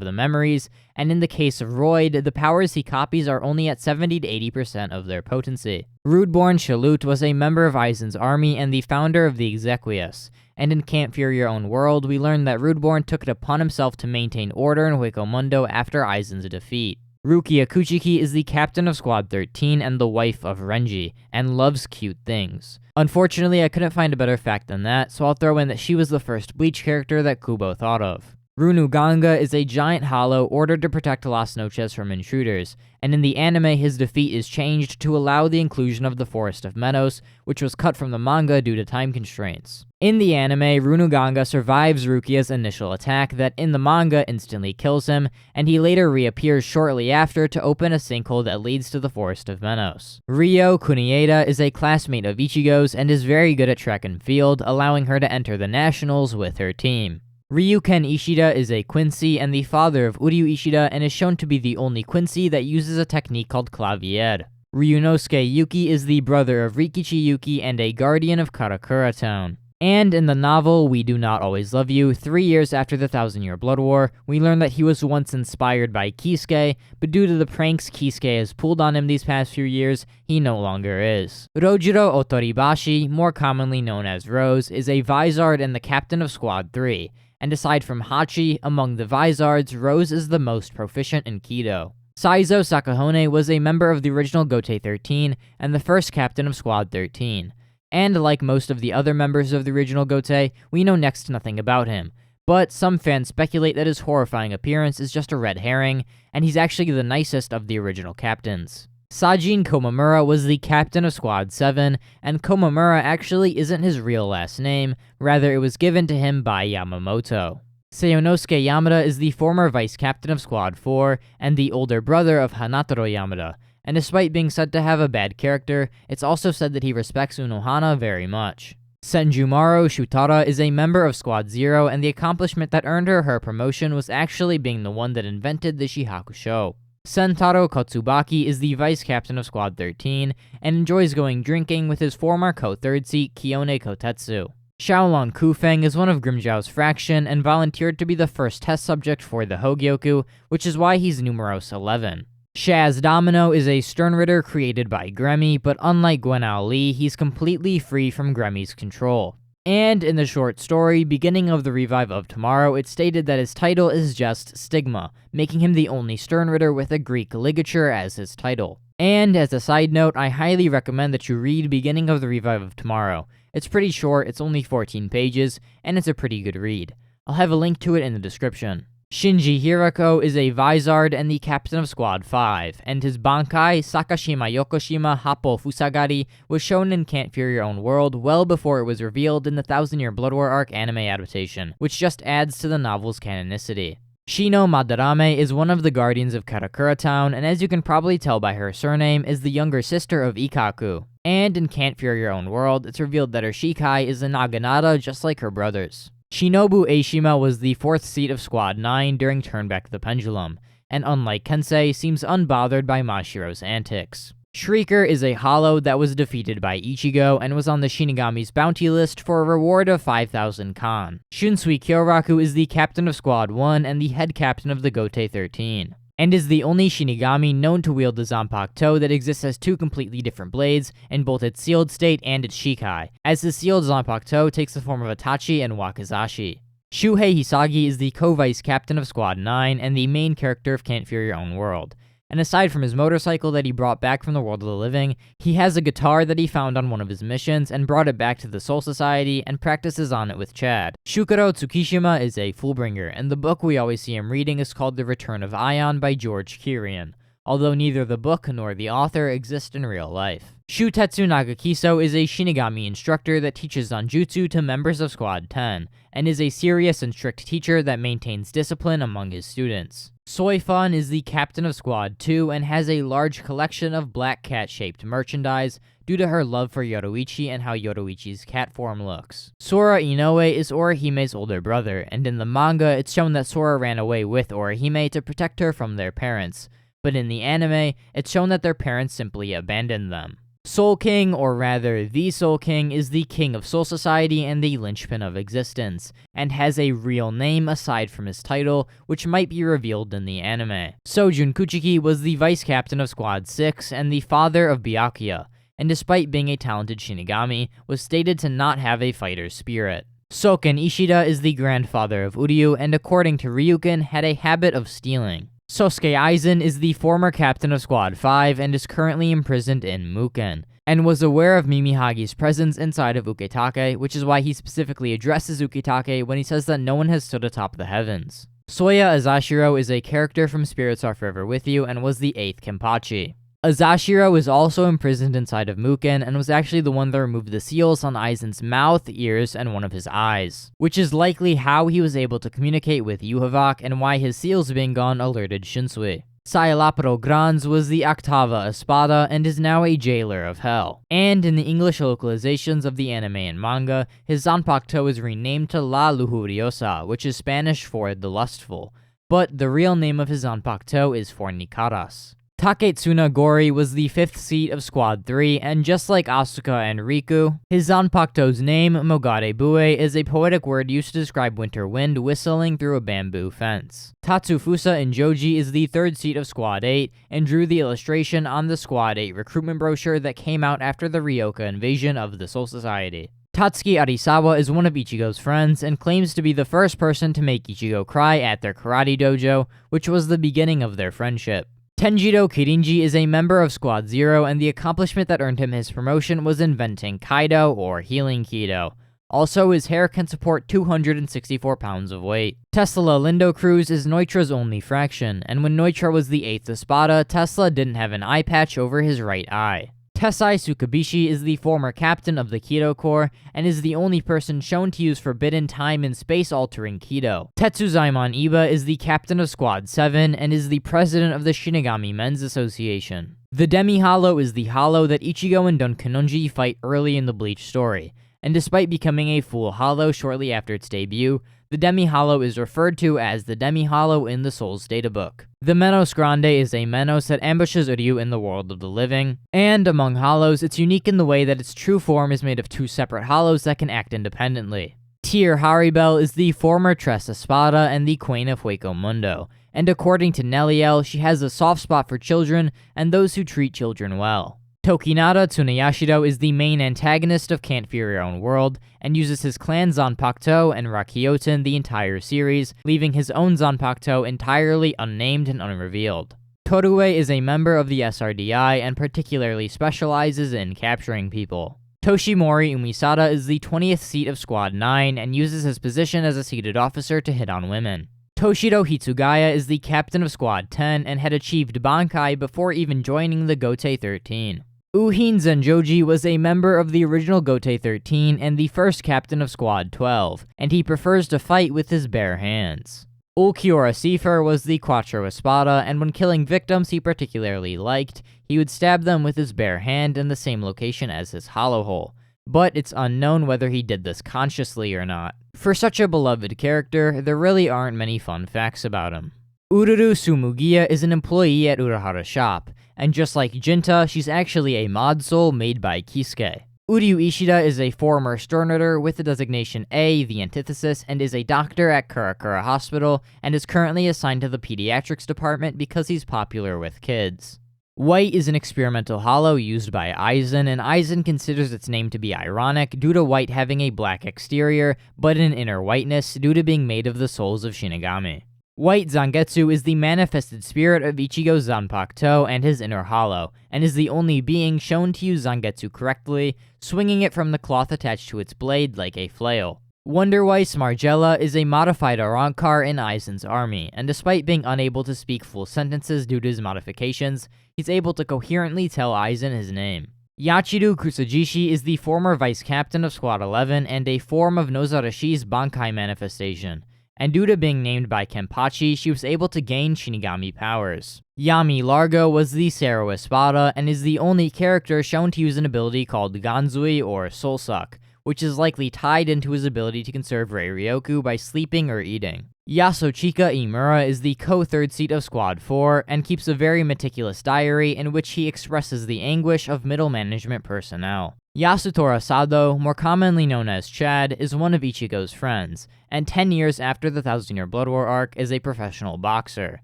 S1: the memories, and in the case of Royd, the powers he copies are only at 70 to 80% of their potency. Rudeborn Shalut was a member of Aizen's army and the founder of the Exequias, and in Can't Fear Your Own World, we learned that Rudeborn took it upon himself to maintain order in Hueco Mundo after Aizen's defeat. Rukia Kuchiki is the captain of Squad 13 and the wife of Renji, and loves cute things. Unfortunately, I couldn't find a better fact than that, so I'll throw in that she was the first Bleach character that Kubo thought of. Runuganga is a giant hollow ordered to protect Las Noches from intruders, and in the anime his defeat is changed to allow the inclusion of the Forest of Menos, which was cut from the manga due to time constraints. In the anime, Runuganga survives Rukia's initial attack that in the manga instantly kills him, and he later reappears shortly after to open a sinkhole that leads to the Forest of Menos. Ryo Kunieda is a classmate of Ichigo's and is very good at track and field, allowing her to enter the Nationals with her team. Ryuken Ishida is a Quincy and the father of Uryu Ishida, and is shown to be the only Quincy that uses a technique called Clavier. Ryunosuke Yuki is the brother of Rikichi Yuki and a guardian of Karakura Town. And in the novel We Do Not Always Love You, 3 years after the Thousand Year Blood War, we learn that he was once inspired by Kisuke, but due to the pranks Kisuke has pulled on him these past few years, he no longer is. Rojiro Otoribashi, more commonly known as Rose, is a Vizard and the captain of Squad 3. And aside from Hachi, among the Vizards, Rose is the most proficient in Kido. Saizo Sakahone was a member of the original Gote 13 and the first captain of Squad 13. And like most of the other members of the original Gote, we know next to nothing about him. But some fans speculate that his horrifying appearance is just a red herring, and he's actually the nicest of the original captains. Sajin Komamura was the captain of Squad 7, and Komamura actually isn't his real last name, rather it was given to him by Yamamoto. Seionosuke Yamada is the former vice captain of Squad 4, and the older brother of Hanataro Yamada, and despite being said to have a bad character, it's also said that he respects Unohana very much. Senjumaro Shutara is a member of Squad 0, and the accomplishment that earned her promotion was actually being the one that invented the Shihakusho. Sentaro Kotsubaki is the vice captain of Squad 13 and enjoys going drinking with his former co-third seat Kione Kotetsu. Xiaolong Kufeng is one of Grimjiao's fraction and volunteered to be the first test subject for the Hogyoku, which is why he's numeros 11. Shaz Domino is a Sternritter created by Gremmy, but unlike Gwenao Lee, he's completely free from Gremmy's control. And in the short story, beginning of the Revive of Tomorrow, it stated that his title is just Stigma, making him the only Sternritter with a Greek ligature as his title. And as a side note, I highly recommend that you read Beginning of the Revive of Tomorrow. It's pretty short, it's only 14 pages, and it's a pretty good read. I'll have a link to it in the description. Shinji Hirako is a Vizard and the captain of Squad 5, and his Bankai, Sakashima Yokoshima Happo Fusagari, was shown in Can't Fear Your Own World well before it was revealed in the Thousand Year Blood War arc anime adaptation, which just adds to the novel's canonicity. Shino Madarame is one of the guardians of Karakura Town, and as you can probably tell by her surname, is the younger sister of Ikaku. And in Can't Fear Your Own World, it's revealed that her Shikai is a Naginata just like her brothers. Shinobu Eishima was the 4th seat of Squad 9 during Turn Back the Pendulum, and unlike Kensei, seems unbothered by Mashiro's antics. Shrieker is a hollow that was defeated by Ichigo and was on the Shinigami's bounty list for a reward of 5,000 kan. Shunsui Kyoraku is the captain of Squad 1 and the head captain of the Gote 13, and is the only Shinigami known to wield the Zanpakuto that exists as 2 completely different blades in both its sealed state and its Shikai, as the sealed Zanpakuto takes the form of Itachi and Wakizashi. Shuhei Hisagi is the co-vice captain of Squad 9 and the main character of Can't Fear Your Own World. And aside from his motorcycle that he brought back from the world of the living, he has a guitar that he found on one of his missions and brought it back to the Soul Society and practices on it with Chad. Shukuro Tsukishima is a Fullbringer, and the book we always see him reading is called The Return of Ion by George Kirian, although neither the book nor the author exist in real life. Shutetsu Nagakiso is a Shinigami instructor that teaches Zanjutsu to members of Squad 10, and is a serious and strict teacher that maintains discipline among his students. Soifun is the captain of Squad 2 and has a large collection of black cat-shaped merchandise due to her love for Yoruichi and how Yoruichi's cat form looks. Sora Inoue is Orihime's older brother, and in the manga it's shown that Sora ran away with Orihime to protect her from their parents, but in the anime, it's shown that their parents simply abandoned them. Soul King, or rather the Soul King, is the king of Soul Society and the linchpin of existence, and has a real name aside from his title, which might be revealed in the anime. Sojun Kuchiki was the vice captain of Squad 6 and the father of Byakuya, and despite being a talented Shinigami, was stated to not have a fighter's spirit. Soken Ishida is the grandfather of Uryu, and according to Ryukin, had a habit of stealing. Sosuke Aizen is the former captain of Squad 5 and is currently imprisoned in Muken, and was aware of Mimihagi's presence inside of Uketake, which is why he specifically addresses Uketake when he says that no one has stood atop the heavens. Soya Azashiro is a character from Spirits Are Forever With You and was the 8th Kenpachi. Azashiro is also imprisoned inside of Muken and was actually the one that removed the seals on Aizen's mouth, ears, and one of his eyes, which is likely how he was able to communicate with Yuhavak and why his seals being gone alerted Shinsui. Sailapro Granz was the Octava Espada and is now a jailer of hell. And in the English localizations of the anime and manga, his Zanpakuto is renamed to La Lujuriosa, which is Spanish for the lustful, but the real name of his Zanpakuto is Fornicaras. Taketsuna Gori was the 5th seat of Squad 3, and just like Asuka and Riku, his Zanpakuto's name, Mogare Bue, is a poetic word used to describe winter wind whistling through a bamboo fence. Tatsufusa in Joji is the 3rd seat of Squad 8, and drew the illustration on the Squad 8 recruitment brochure that came out after the Ryoka invasion of the Soul Society. Tatsuki Arisawa is one of Ichigo's friends, and claims to be the first person to make Ichigo cry at their karate dojo, which was the beginning of their friendship. Tenjiro Kirinji is a member of Squad 0, and the accomplishment that earned him his promotion was inventing Kaido, or Healing Kido. Also, his hair can support 264 pounds of weight. Tesla Lindo Cruz is Neutra's only fraction, and when Neutra was the 8th Espada, Tesla didn't have an eye patch over his right eye. Tessai Tsukabishi is the former captain of the Kido Corps, and is the only person shown to use forbidden time and space-altering Kido. Tetsuzaimon Iba is the captain of Squad 7, and is the president of the Shinigami Men's Association. The Demi-Hollow is the Hollow that Ichigo and Dunkanonji fight early in the Bleach story, and despite becoming a full Hollow shortly after its debut, The Demi-Hollow is referred to as the Demi-Hollow in the Soul's databook. The Menos Grande is a Menos that ambushes Ryu in the world of the living, and among hollows, it's unique in the way that its true form is made of two separate hollows that can act independently. Tyr Haribel is the former Tres Espada and the Queen of Hueco Mundo, and according to Neliel, she has a soft spot for children and those who treat children well. Tokinada Tsuneyashido is the main antagonist of Can't Fear Your Own World, and uses his clan Zanpakuto and Rakyoten the entire series, leaving his own Zanpakuto entirely unnamed and unrevealed. Torue is a member of the SRDI and particularly specializes in capturing people. Toshimori Umisada is the 20th seat of Squad 9 and uses his position as a seated officer to hit on women. Toshiro Hitsugaya is the captain of Squad 10 and had achieved Bankai before even joining the Gote 13. Uhin Zenjoji was a member of the original Gote 13 and the first captain of Squad 12, and he prefers to fight with his bare hands. Ulquiorra Seifer was the Quattro Espada, and when killing victims he particularly liked, he would stab them with his bare hand in the same location as his hollow hole, but it's unknown whether he did this consciously or not. For such a beloved character, there really aren't many fun facts about him. Ururu Sumugiya is an employee at Urahara's shop, and just like Jinta, she's actually a mod soul made by Kisuke. Uryu Ishida is a former Stormrider with the designation A, the antithesis, and is a doctor at Karakura Hospital, and is currently assigned to the pediatrics department because he's popular with kids. White is an experimental hollow used by Aizen, and Aizen considers its name to be ironic due to White having a black exterior, but an inner whiteness due to being made of the souls of Shinigami. White Zangetsu is the manifested spirit of Ichigo Zanpakuto and his inner hollow, and is the only being shown to use Zangetsu correctly, swinging it from the cloth attached to its blade like a flail. Wonderweiss Margella is a modified Arrancar in Aizen's army, and despite being unable to speak full sentences due to his modifications, he's able to coherently tell Aizen his name. Yachiru Kusajishi is the former vice captain of Squad 11 and a form of Nozarashi's Bankai manifestation, and due to being named by Kenpachi, she was able to gain Shinigami powers. Yami Largo was the Cerro Espada and is the only character shown to use an ability called Ganzui or Soul Suck, which is likely tied into his ability to conserve Reiryoku by sleeping or eating. Yasuchika Imura is the co-third seat of Squad 4 and keeps a very meticulous diary in which he expresses the anguish of middle management personnel. Yasutora Sado, more commonly known as Chad, is one of Ichigo's friends, and 10 years after the Thousand Year Blood War arc is a professional boxer.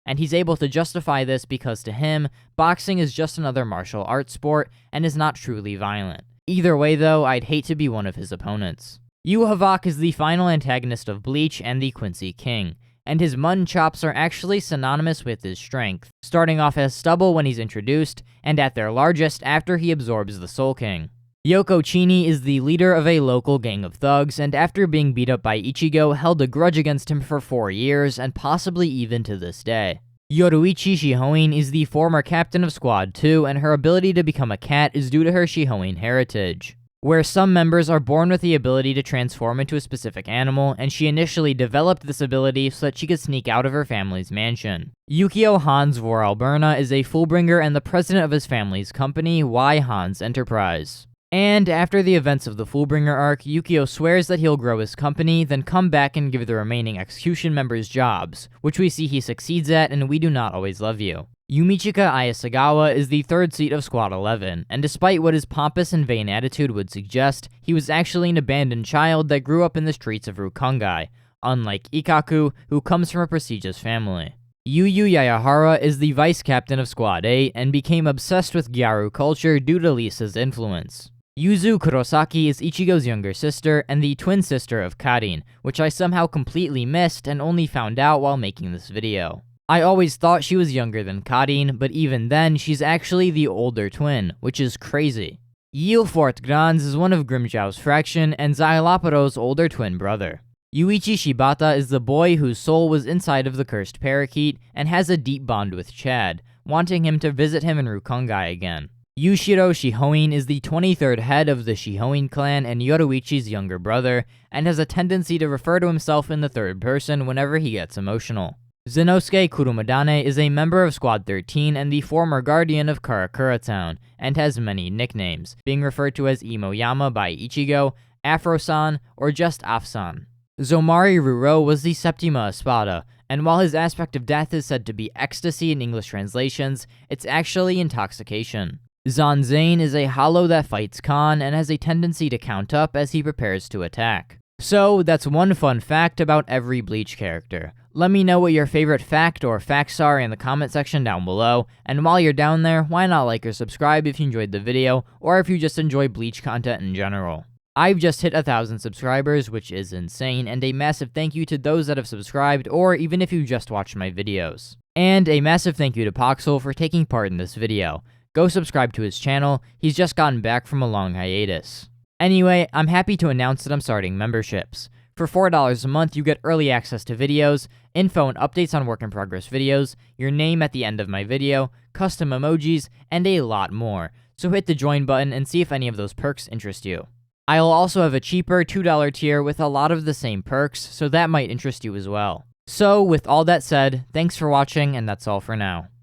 S1: And he's able to justify this because to him, boxing is just another martial arts sport and is not truly violent. Either way though, I'd hate to be one of his opponents. Yu Havok is the final antagonist of Bleach and the Quincy King, and his mun chops are actually synonymous with his strength, starting off as stubble when he's introduced, and at their largest after he absorbs the Soul King. Yoko Chini is the leader of a local gang of thugs, and after being beat up by Ichigo, held a grudge against him for 4 years, and possibly even to this day. Yoruichi Shihoin is the former captain of Squad 2, and her ability to become a cat is due to her Shihoin heritage, where some members are born with the ability to transform into a specific animal, and she initially developed this ability so that she could sneak out of her family's mansion. Yukio Hans Voralberna is a Fullbringer and the president of his family's company, Y Hans Enterprise. And after the events of the Fullbringer arc, Yukio swears that he'll grow his company, then come back and give the remaining execution members jobs, which we see he succeeds at, and we do not always love you. Yumichika Ayasagawa is the third seat of Squad 11, and despite what his pompous and vain attitude would suggest, he was actually an abandoned child that grew up in the streets of Rukongai, unlike Ikaku, who comes from a prestigious family. Yuyu Yayahara is the vice captain of Squad 8, and became obsessed with Gyaru culture due to Lisa's influence. Yuzu Kurosaki is Ichigo's younger sister and the twin sister of Karin, which I somehow completely missed and only found out while making this video. I always thought she was younger than Karin, but even then, she's actually the older twin, which is crazy. Yilfort Grans is one of Grimjou's fraction and Zailaparo's older twin brother. Yuichi Shibata is the boy whose soul was inside of the cursed parakeet and has a deep bond with Chad, wanting him to visit him in Rukongai again. Yushiro Shihoin is the 23rd head of the Shihoin clan and Yoruichi's younger brother, and has a tendency to refer to himself in the third person whenever he gets emotional. Zenosuke Kurumadane is a member of Squad 13 and the former guardian of Karakura Town, and has many nicknames, being referred to as Imoyama by Ichigo, Afro-san, or just Afsan. Zomari Ruro was the Septima Espada, and while his aspect of death is said to be ecstasy in English translations, it's actually intoxication. Zanzane is a hollow that fights Khan and has a tendency to count up as he prepares to attack. So, that's one fun fact about every Bleach character. Let me know what your favorite fact or facts are in the comment section down below, and while you're down there, why not like or subscribe if you enjoyed the video, or if you just enjoy Bleach content in general. I've just hit 1,000 subscribers, which is insane, and a massive thank you to those that have subscribed, or even if you just watched my videos. And a massive thank you to Poxel for taking part in this video. Go subscribe to his channel, he's just gotten back from a long hiatus. Anyway, I'm happy to announce that I'm starting memberships. For $4 a month, you get early access to videos, info and updates on work in progress videos, your name at the end of my video, custom emojis, and a lot more. So hit the join button and see if any of those perks interest you. I'll also have a cheaper $2 tier with a lot of the same perks, so that might interest you as well. So with all that said, thanks for watching, and that's all for now.